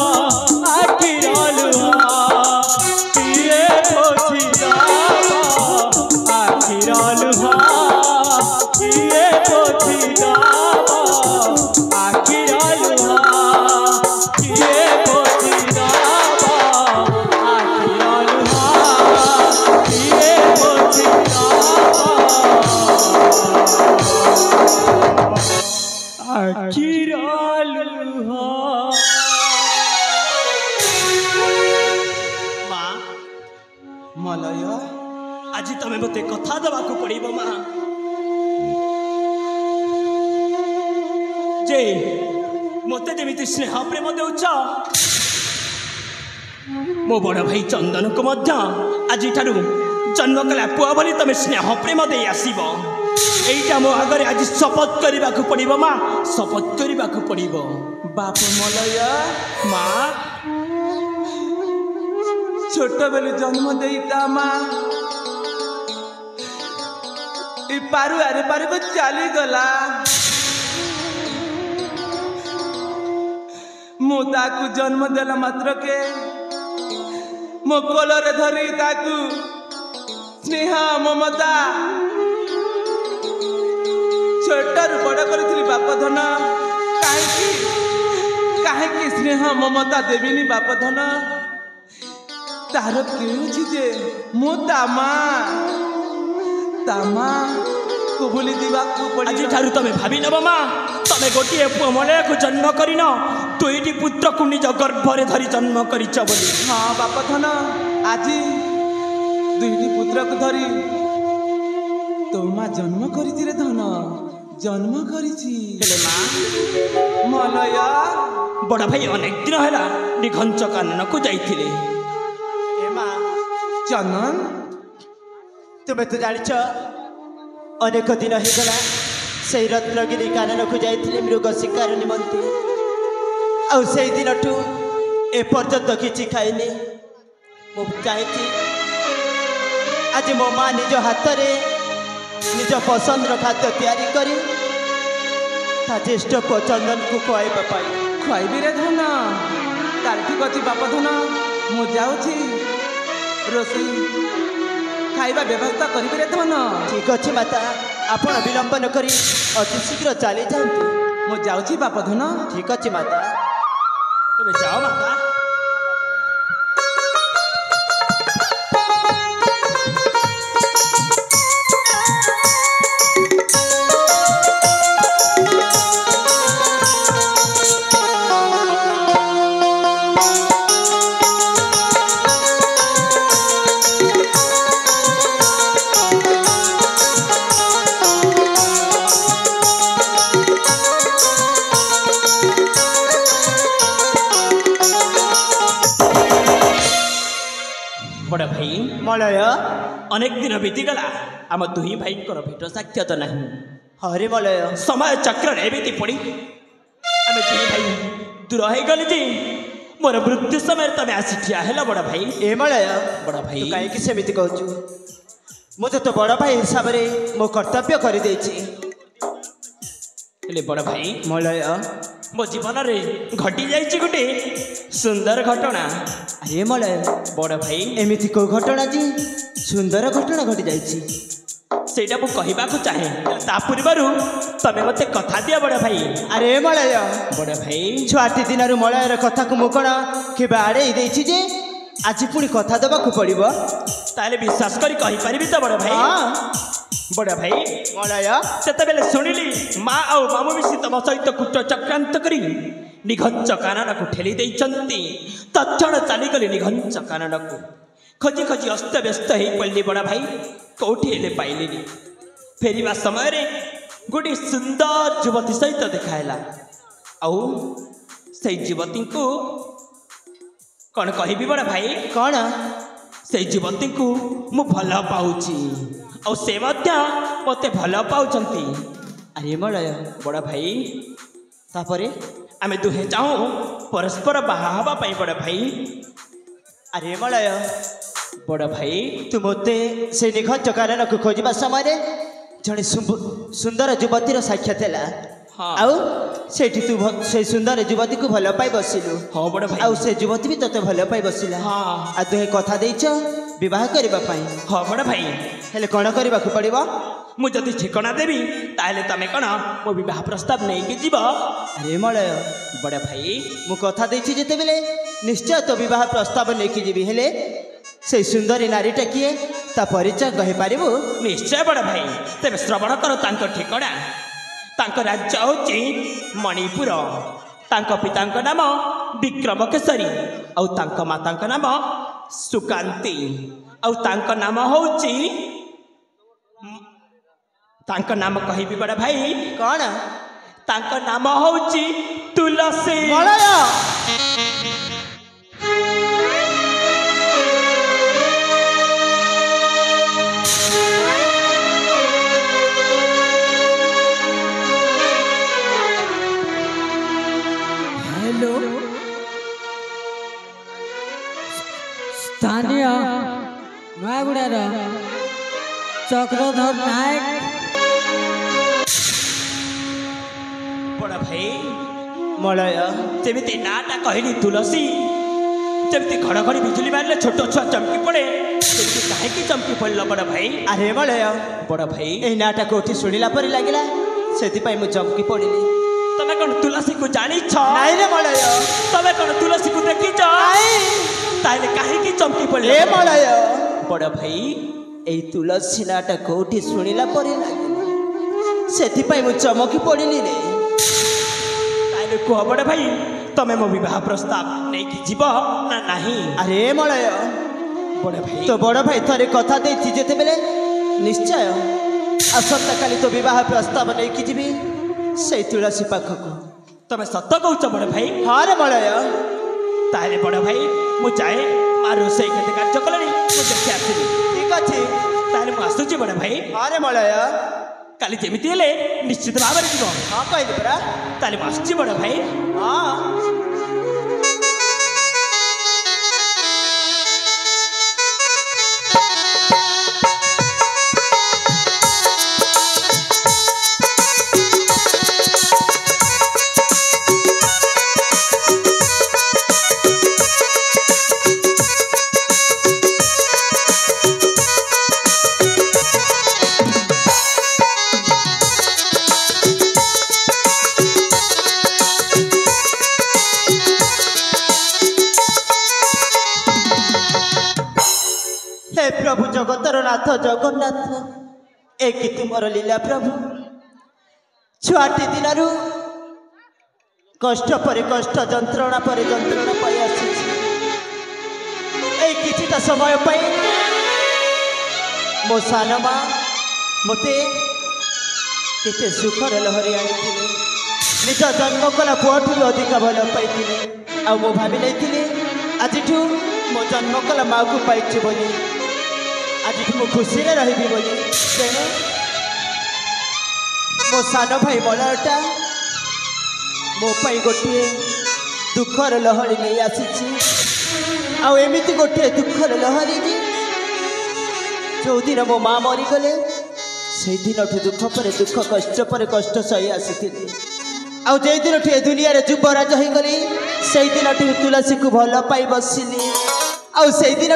S4: ଆଖିର ଲୁହ କିଏ ପୋଛି ଦବ ଆଖିର ଲୁହ କିଏ ପୋଛି ଦବ ଆଖିର ଲୁହ କିଏ ପୋଛି ଦବ ଆଖିର ଲୁହ କିଏ ପୋଛି ଦବ ଆଖିର ଲୁହ ମା
S5: ମଲୟ
S4: ଆଜି ତମେ ମୋତେ କଥା ଦେବାକୁ ପଡ଼ିବ ମା ଯେ ମୋତେ ଯେମିତି ସ୍ନେହ ପ୍ରେମ ଦେଉଛ ମୋ ବଡ଼ ଭାଇ ଚନ୍ଦନକୁ ମଧ୍ୟ ଆଜିଠାରୁ ଜନ୍ମ କଲା ପୁଅ ବୋଲି ତମେ ସ୍ନେହ ପ୍ରେମ ଦେଇ ଆସିବ এইটা ମୋ ଆଗରେ ଆଜି ଶପଥ କରିବାକୁ ପଡ଼ିବ ମା ଶପଥ କରିବାକୁ ପଡ଼ିବ
S5: ବାପ ମଲୟ
S4: ମା
S5: ଛୋଟ ବେଳୁ ଜନ୍ମ ଦେଇ ତା ମା ଏ ପାରୁ ଆରେ ପାରୁକୁ ଚାଲିଗଲା ମୁଁ ତାକୁ ଜନ୍ମ ଦେଲା ମାତ୍ରକେ ମୋ କୋଳରେ ଧରି ତାକୁ ସ୍ନେହ ମମତା ଛୋଟରୁ ବଡ଼ କରିଥିଲି ବାପ ଧନ କାହିଁକି କାହିଁକି ସ୍ନେହ ମମତା ଦେବିନି ବାପ ଧନ ତାର କେଉଁଛି ଯେ ମୁଁ ତା ମାକୁ ଭୁଲି ଯିବାକୁ ପଡ଼ିବ
S4: ଆଜିଠାରୁ ତମେ ଭାବି ନେବ ମା ତମେ ଗୋଟିଏ ପୁଅ ମଲୟକୁ ଜନ୍ମ କରିନ ଦୁଇଟି ପୁତ୍ରକୁ ନିଜ ଗର୍ଭରେ ଧରି ଜନ୍ମ କରିଛ ବୋଲି
S5: ହଁ ବାପ ଧନ ଆଜି ଦୁଇଟି ପୁତ୍ରକୁ ଧରି ତୋ ମା ଜନ୍ମ କରିଛି ରେ ଧନ ଜନ୍ମ କରିଛି
S4: ହେଲେ ମା
S5: ମଲୟ
S4: ବଡ଼ ଭାଇ ଅନେକ ଦିନ ହେଲା ନିଘଞ୍ଚ କାନନକୁ ଯାଇଥିଲେ
S7: ଏ ମା
S5: ଚନ୍ଦନ
S7: ତୁମେ ତ ଜାଣିଛ ଅନେକ ଦିନ ହେଇଗଲା ସେଇ ରତ୍ନଗିରି କାନନକୁ ଯାଇଥିଲେ ମୃଗ ଶିକାର ନିମନ୍ତେ ଆଉ ସେଇ ଦିନଠୁ ଏପର୍ଯ୍ୟନ୍ତ କିଛି ଖାଇନି ମୁଁ ଚାହିଁଛି ଆଜି ମୋ ମା ନିଜ ହାତରେ ନିଜ ପସନ୍ଦର ଖାଦ୍ୟ ତିଆରି କରି ତା ଜ୍ୟେଷ୍ଠ ପୁଅ ଚନ୍ଦନକୁ ଖୁଆଇବା ପାଇଁ
S5: ଖୁଆଇବି ରେ ଧନ ତାର ଠିକ ଅଛି ବାପ ଧନ ମୁଁ ଯାଉଛି ରୋଷେଇ ଖାଇବା ବ୍ୟବସ୍ଥା କରିବି ରେ ଧନ
S7: ଠିକ ଅଛି ମାତା ଆପଣ ବିଳମ୍ବ ନ କରି ଅତି ଶୀଘ୍ର ଚାଲିଯାଆନ୍ତୁ
S5: ମୁଁ ଯାଉଛି ବାପ ଧନ
S7: ଠିକ ଅଛି ମାତା
S4: ତମେ ଯାଅ ମାତା
S7: ମଳୟ
S4: ଅନେକ ଦିନ ବିତିଗଲା ଆମ ଦୁଇ ଭାଇଙ୍କର ଭେଟ ସାକ୍ଷାତ ନାହିଁ।
S7: ହରେ ମଳୟ
S4: ସମୟ ଚକ୍ରରେ ଏମିତି ପଡ଼ି ଆମେ ଦୁଇ ଭାଇ ଦୂର ହେଇଗଲେ ଯେ ମୋର ମୃତ୍ୟୁ ସମୟରେ ତମେ ଆସି ଠିଆ ହେଲ ବଡ଼ ଭାଇ।
S7: ଏ ମଳୟ
S4: ବଡ଼ ଭାଇ
S7: ତୁ କାହିଁକି ସେମିତି କହୁଛୁ? ମୁଁ ତ ତୋ ବଡ଼ ଭାଇ ହିସାବରେ ମୋ କର୍ତ୍ତବ୍ୟ କରିଦେଇଛି।
S4: ହେଲେ ବଡ଼ ଭାଇ
S7: ମଳୟ
S4: ମୋ ଜୀବନରେ ଘଟି ଯାଇଛି ଗୋଟେ ସୁନ୍ଦର ଘଟଣା।
S7: ଆରେ ମଳୟ
S4: ବଡ଼ ଭାଇ
S7: ଏମିତି କୋଉ ଘଟଣା ଯେ ସୁନ୍ଦର ଘଟଣା ଘଟି ଯାଇଛି?
S4: ସେଇଟା ମୁଁ କହିବାକୁ ଚାହେଁ, ତା ପୂର୍ବରୁ ତମେ ମୋତେ କଥା ଦିଅ ବଡ଼ ଭାଇ।
S7: ଆରେ ମଳୟ
S4: ବଡ଼ ଭାଇ
S7: ଛୁଆଟି ଦିନରୁ ମଳୟର କଥାକୁ ମୁଁ କ'ଣ କେବେ ଆଡ଼େଇ ଦେଇଛି ଯେ ଆଜି ପୁଣି କଥା ଦେବାକୁ ପଡ଼ିବ?
S4: ତାହେଲେ ବିଶ୍ୱାସ କରି କହିପାରିବି ତ ବଡ଼ ଭାଇ? ବଡ଼ ଭାଇ
S7: ମଳୟ
S4: ସେତେବେଳେ ଶୁଣିଲି ମା ଆଉ ମାମୁ ମିଶି ତମ ସହିତ କୁଟ ଚକ୍ରାନ୍ତ କରି ନିଘଞ୍ଚ କାନନକୁ ଠେଲି ଦେଇଛନ୍ତି। ତତ୍କ୍ଷଣ ଚାଲିଗଲି ନିଘଞ୍ଚ କାନନକୁ ଖୋଜି ଖୋଜି ଅସ୍ତବ୍ୟସ୍ତ ହେଇ ପଡ଼ିଲି ବଡ଼ ଭାଇ, କୋଉଠି ହେଲେ ପାଇଲିନି। ଫେରିବା ସମୟରେ ଗୋଟିଏ ସୁନ୍ଦର ଯୁବତୀ ସହିତ ଦେଖା ହେଲା। ଆଉ ସେଇ ଯୁବତୀଙ୍କୁ କ'ଣ କହିବି ବଡ଼ ଭାଇ?
S7: କ'ଣ?
S4: ସେଇ ଯୁବତୀଙ୍କୁ ମୁଁ ଭଲ ପାଉଛି ଆଉ ସେ ମଧ୍ୟ ମୋତେ ଭଲ ପାଉଛନ୍ତି।
S7: ଆରେ ମଳୟ
S4: ବଡ଼ ଭାଇ
S7: ତାପରେ
S4: ଆମେ ଦୁହେଁ ଚାହୁଁ ପରସ୍ପର ବାହା ହେବା ପାଇଁ ବଡ଼ ଭାଇ।
S7: ଆରେ ମଳୟ
S4: ବଡ଼ ଭାଇ
S7: ତୁ ମୋତେ ସେ ନିଘଞ୍ଚ କାନନକୁ ଖୋଜିବା ସମୟରେ ଜଣେ ସୁନ୍ଦର ଯୁବତୀର ସାକ୍ଷାତ ହେଲା।
S4: ହଁ।
S7: ଆଉ ସେଇଠି ତୁ ସେ ସୁନ୍ଦର ଯୁବତୀକୁ ଭଲ ପାଇ ବସିଲୁ।
S4: ହଁ ବଡ଼ ଭାଇ।
S7: ଆଉ ସେ ଯୁବତୀ ବି ତୋତେ ଭଲ ପାଇ ବସିଲା।
S4: ହଁ।
S7: ଆଉ ତୁମେ କଥା ଦେଇଛ ବିବାହ କରିବା ପାଇଁ।
S4: ହଁ ବଡ଼ ଭାଇ।
S7: ହେଲେ କ'ଣ କରିବାକୁ ପଡ଼ିବ?
S4: ମୁଁ ଯଦି ଠିକଣା ଦେବି ତାହେଲେ ତମେ କ'ଣ ମୋ ବିବାହ ପ୍ରସ୍ତାବ ନେଇକି ଯିବ?
S7: ଆରେ ମଳୟ
S4: ବଡ଼ ଭାଇ
S7: ମୁଁ କଥା ଦେଇଛି ଯେତେବେଳେ ନିଶ୍ଚୟ ତୋ ବିବାହ ପ୍ରସ୍ତାବ ନେଇକି ଯିବି। ହେଲେ ସେଇ ସୁନ୍ଦରୀ ନାରୀଟା କିଏ, ତା ପରିଚୟ କହିପାରିବୁ?
S4: ନିଶ୍ଚୟ ବଡ଼ ଭାଇ। ତେବେ ଶ୍ରବଣ କର ତାଙ୍କ ଠିକଣା। ତାଙ୍କ ରାଜ୍ୟ ହେଉଛି ମଣିପୁର। ତାଙ୍କ ପିତାଙ୍କ ନାମ ବିକ୍ରମ କେଶରୀ ଆଉ ତାଙ୍କ ମାତାଙ୍କ ନାମ ସୁକାନ୍ତି। ଆଉ ତାଙ୍କ ନାମ ହେଉଛି ତାଙ୍କ ନାମ କହିବି ବଡ଼ ଭାଇ?
S7: କ'ଣ?
S4: ତାଙ୍କ ନାମ ହେଉଛି ତୁଳସୀ।
S7: ମଳୟ
S8: हेलो स्थानीय नयागुड़ार चक्रधर नायक।
S4: ବଡ଼ ଭାଇ
S7: ମଳୟ
S4: ଯେମିତି ନାଁଟା କହିଲି ତୁଳସୀ, ଯେମିତି ଘଡ଼ଘଡ଼ି ବିଜୁଳି ମାରିଲେ ଛୋଟ ଛୁଆ ଚମକି ପଡ଼େ, ସେମିତି କାହିଁକି ଚମକି ପଡ଼ିଲ ବଡ଼ ଭାଇ?
S7: ଆରେ ମଳୟ
S4: ବଡ଼ ଭାଇ
S7: ଏଇ ନାଁଟା କୋଉଠି ଶୁଣିଲା ପରି ଲାଗିଲା, ସେଥିପାଇଁ ମୁଁ ଚମକି ପଡ଼ିଲି।
S4: ତମେ କ'ଣ ତୁଳସୀକୁ ଜାଣିଛ?
S7: ନାଇଁ ରେ ମଳୟ।
S4: ତମେ କ'ଣ ତୁଳସୀକୁ ଦେଖିଛ? ତାହେଲେ କାହିଁକି ଚମକି ପଡ଼ିଲ?
S7: ଏ ମଳୟ
S4: ବଡ଼ ଭାଇ
S7: ଏଇ ତୁଳସୀ ନାଁଟା କୋଉଠି ଶୁଣିଲା ପରି ଲାଗିଲା, ସେଥିପାଇଁ ମୁଁ ଚମକି ପଡ଼ିଲି ରେ।
S4: ତାହେଲେ କୁହ ବଡ଼ ଭାଇ, ତମେ ମୋ ବିବାହ ପ୍ରସ୍ତାବ ନେଇକି ଯିବ ନା ନାହିଁ?
S7: ଆରେ ମଳୟ
S4: ବଡ଼ ଭାଇ
S7: ତୋ ବଡ଼ ଭାଇ ଥରେ କଥା ଦେଇଛି ଯେତେବେଳେ ନିଶ୍ଚୟ ଆସନ୍ତାକାଲି ତୋ ବିବାହ ପ୍ରସ୍ତାବ ନେଇକି ଯିବି ସେଇ ତୁଳସୀ ପାଖକୁ।
S4: ତମେ ସତ କହୁଛ ବଡ଼ ଭାଇ?
S7: ହଁ ରେ ମଳୟ।
S4: ତାହେଲେ ବଡ଼ ଭାଇ ମୁଁ ଯାଏ, ମା ରୋଷେଇ କେତେ କାର୍ଯ୍ୟ କଲେଣି, ମୁଁ ଦେଖି ଆସିବି।
S7: ଠିକ ଅଛି
S4: ତାହେଲେ ମୁଁ ଆସୁଛି ବଡ଼ ଭାଇ।
S7: ହଁ ରେ ମଳୟ।
S4: କାଲି ଯେମିତି ହେଲେ ନିଶ୍ଚିତ ଭାବରେ ଯିବ।
S7: ହଁ କହିଲି ପରା।
S4: ତାହେଲେ ମୁଁ ଆସୁଛି ବଡ଼ ଭାଇ।
S7: ହଁ प्रभु जगतर नाथ जगन्नाथ ए कि तुमर लीला प्रभु। छुआटी दिन कष्ट पर कष्ट जंत्रणा पर जंत्रणा पाई आसी किछिटा समय पाई मो सान माँ मते केते सुखर लहरी आनी निज जन्म कला पुआठू भी अधिक भल पाई आ भावी नहीं आज मो जन्म कला माँ को पाई बोली आज तुम खुशी रही बोली तेणु मो सान भाई मलयटा मो पाई गोटे दुखर लहरी नहीं आसी आमती गोटे दुखर लहरी जो दिन मो माँ मरीगले से दिन दुख पर दुख कष्ट पर कष्ट सही आसी आउ जे दिन ए दुनिया युवराज हो गली से दिन तुलसी को भल पाई बसिली आउ से दिन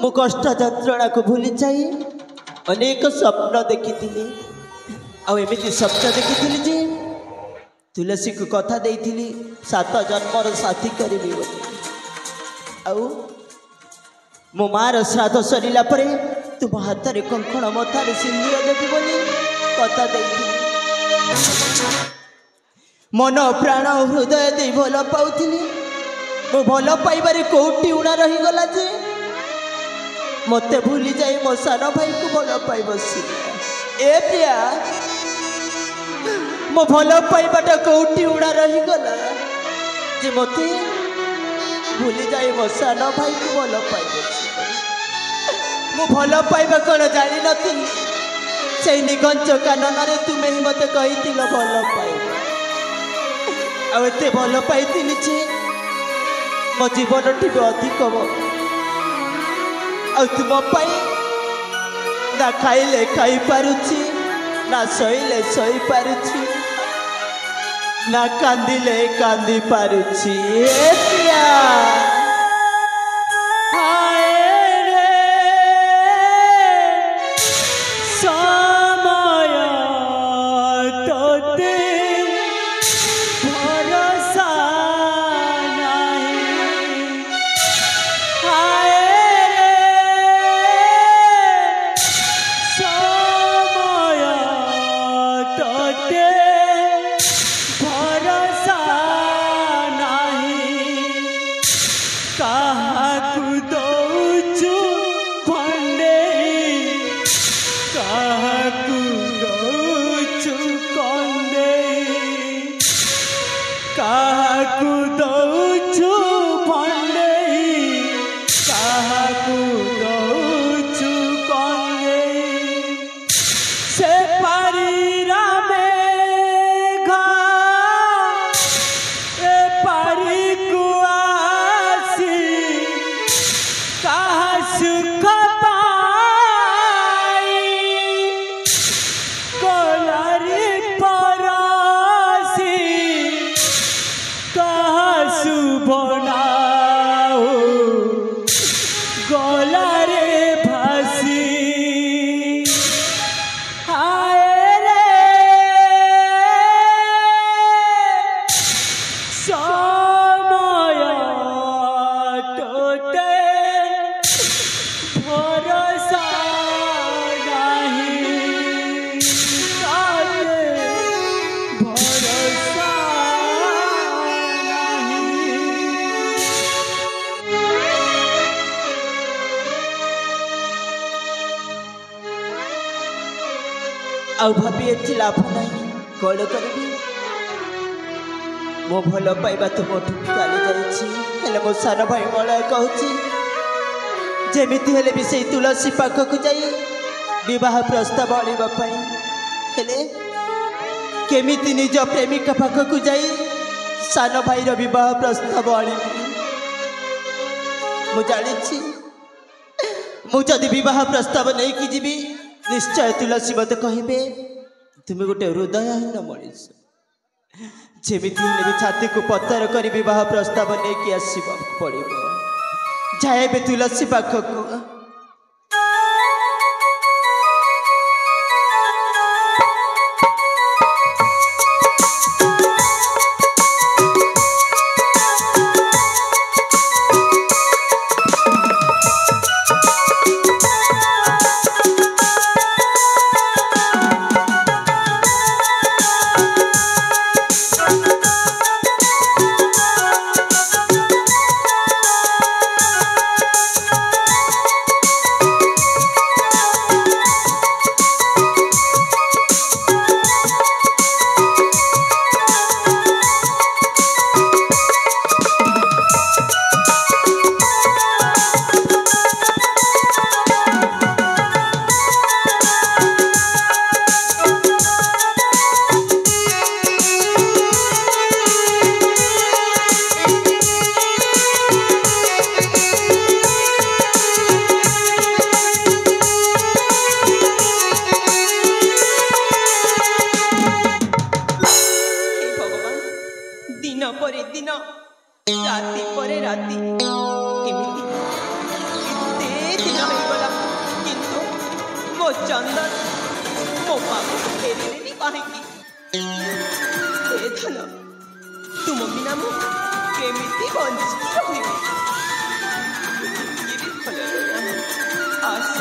S7: मु कष्ट जंत्रणा को भूली जाए अनेक स्वप्न देखी आमती स्वप्न देखी जे तुलसी को कथा देती 7 जन्मर साथी करी आउ मो मार श्राद्ध सरला तुम हाथ में कंकण मथार सिंदूर देवी बोली कथा देती मन प्राण हृदय दे भल पाऊली मो भल पाइबार कौटी उणा रहीगला जे मत भूली जाए मो सान भाई को भल पाई बसी ए प्रिया मो भल पाइबाटा कौटी उणा रहीगला जे मत भूली जाए मो सान भाई को भल पाई बसी मो भल पाइबा कौन जानी नी से निगंच कानन तुम्हें ही मत कही भल पाइबा आते भल पाई जे मो जीवन टी अधिक तुम ना खाइले खाई पारुची ना शोले शोई पारुची ना कांदिले कांदी पारुची प्रिया आउ भाभी एति लाभ नहीं कौन करी मो भल पाइबा तुम चली जाइए मो सान भाई मलय कहूँ जमीती हेले भी से तुलसी पाखक जाई विवाह प्रस्ताव आने केमिति निज प्रेमिका पाखक जाई सान भाई विवाह प्रस्ताव आनी मु जानी मुझे विवाह प्रस्ताव नहीं कि जीवी निश्चय तुलसी मत कहे तुम गोटे हृदयहीन मनीष जमीती भी छाती को पत्थर कर विवाह प्रस्ताव नहीं कि आसवा पड़ो जाए बे तुलसी पाखक
S1: ପରେ ଦିନ ରାତି ପରେ ରାତି ଏମିତି କେତେ ଦିନ ହେଇଗଲା କିନ୍ତୁ ମୋ ଚନ୍ଦନ ମୋ ପାଖକୁ ଫେରିଲେନି କାହିଁକି? ଏ ଧନ ତୁମ ବିନା ମୁଁ କେମିତି ବଞ୍ଚିକି ରହିବି? ଇଏ ବି ଭଲ ନାହିଁ। ଆସ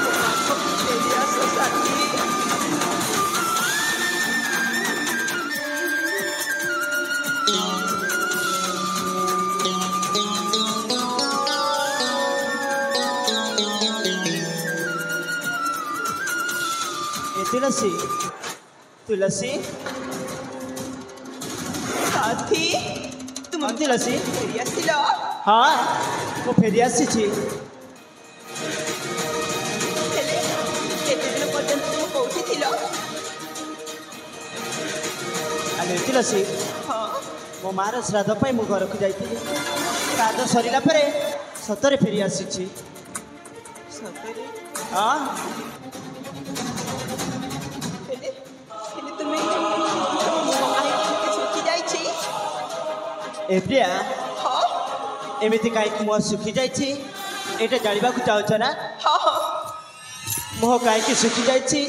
S1: ମୋ ପାଖକୁ ଫେରି ଆସ ସାଥୀ।
S7: तुलसी तुलसी
S1: साथी तुम
S7: तुलसी
S1: फेरी आसिल?
S7: हाँ मु फेरी आसी
S1: ହେଲେ ଏତେ ଦିନ ପର୍ଯ୍ୟନ୍ତ ତୁମ କୋଉଠି ଥିଲ?
S7: अरे तुलसी
S1: ହଁ
S7: मो मार श्राद्ध पाई मु घर को जाइଥିଲି श्राद्ध सरिला परे सतरे फेरी आसी
S1: ସତରେ?
S7: हाँ
S1: ହେଲେ ହେଲେ ତୁମେ କାହିଁକି ଶୁଖି ଯାଇଛି?
S7: ए प्रिया
S1: ହଁ
S7: एमिति काईक मुह सुखी जाइछि एटा जानिबाकु चाहछ ना
S1: ହଁ ହଁ
S7: मुह काईक सुखी जाइछि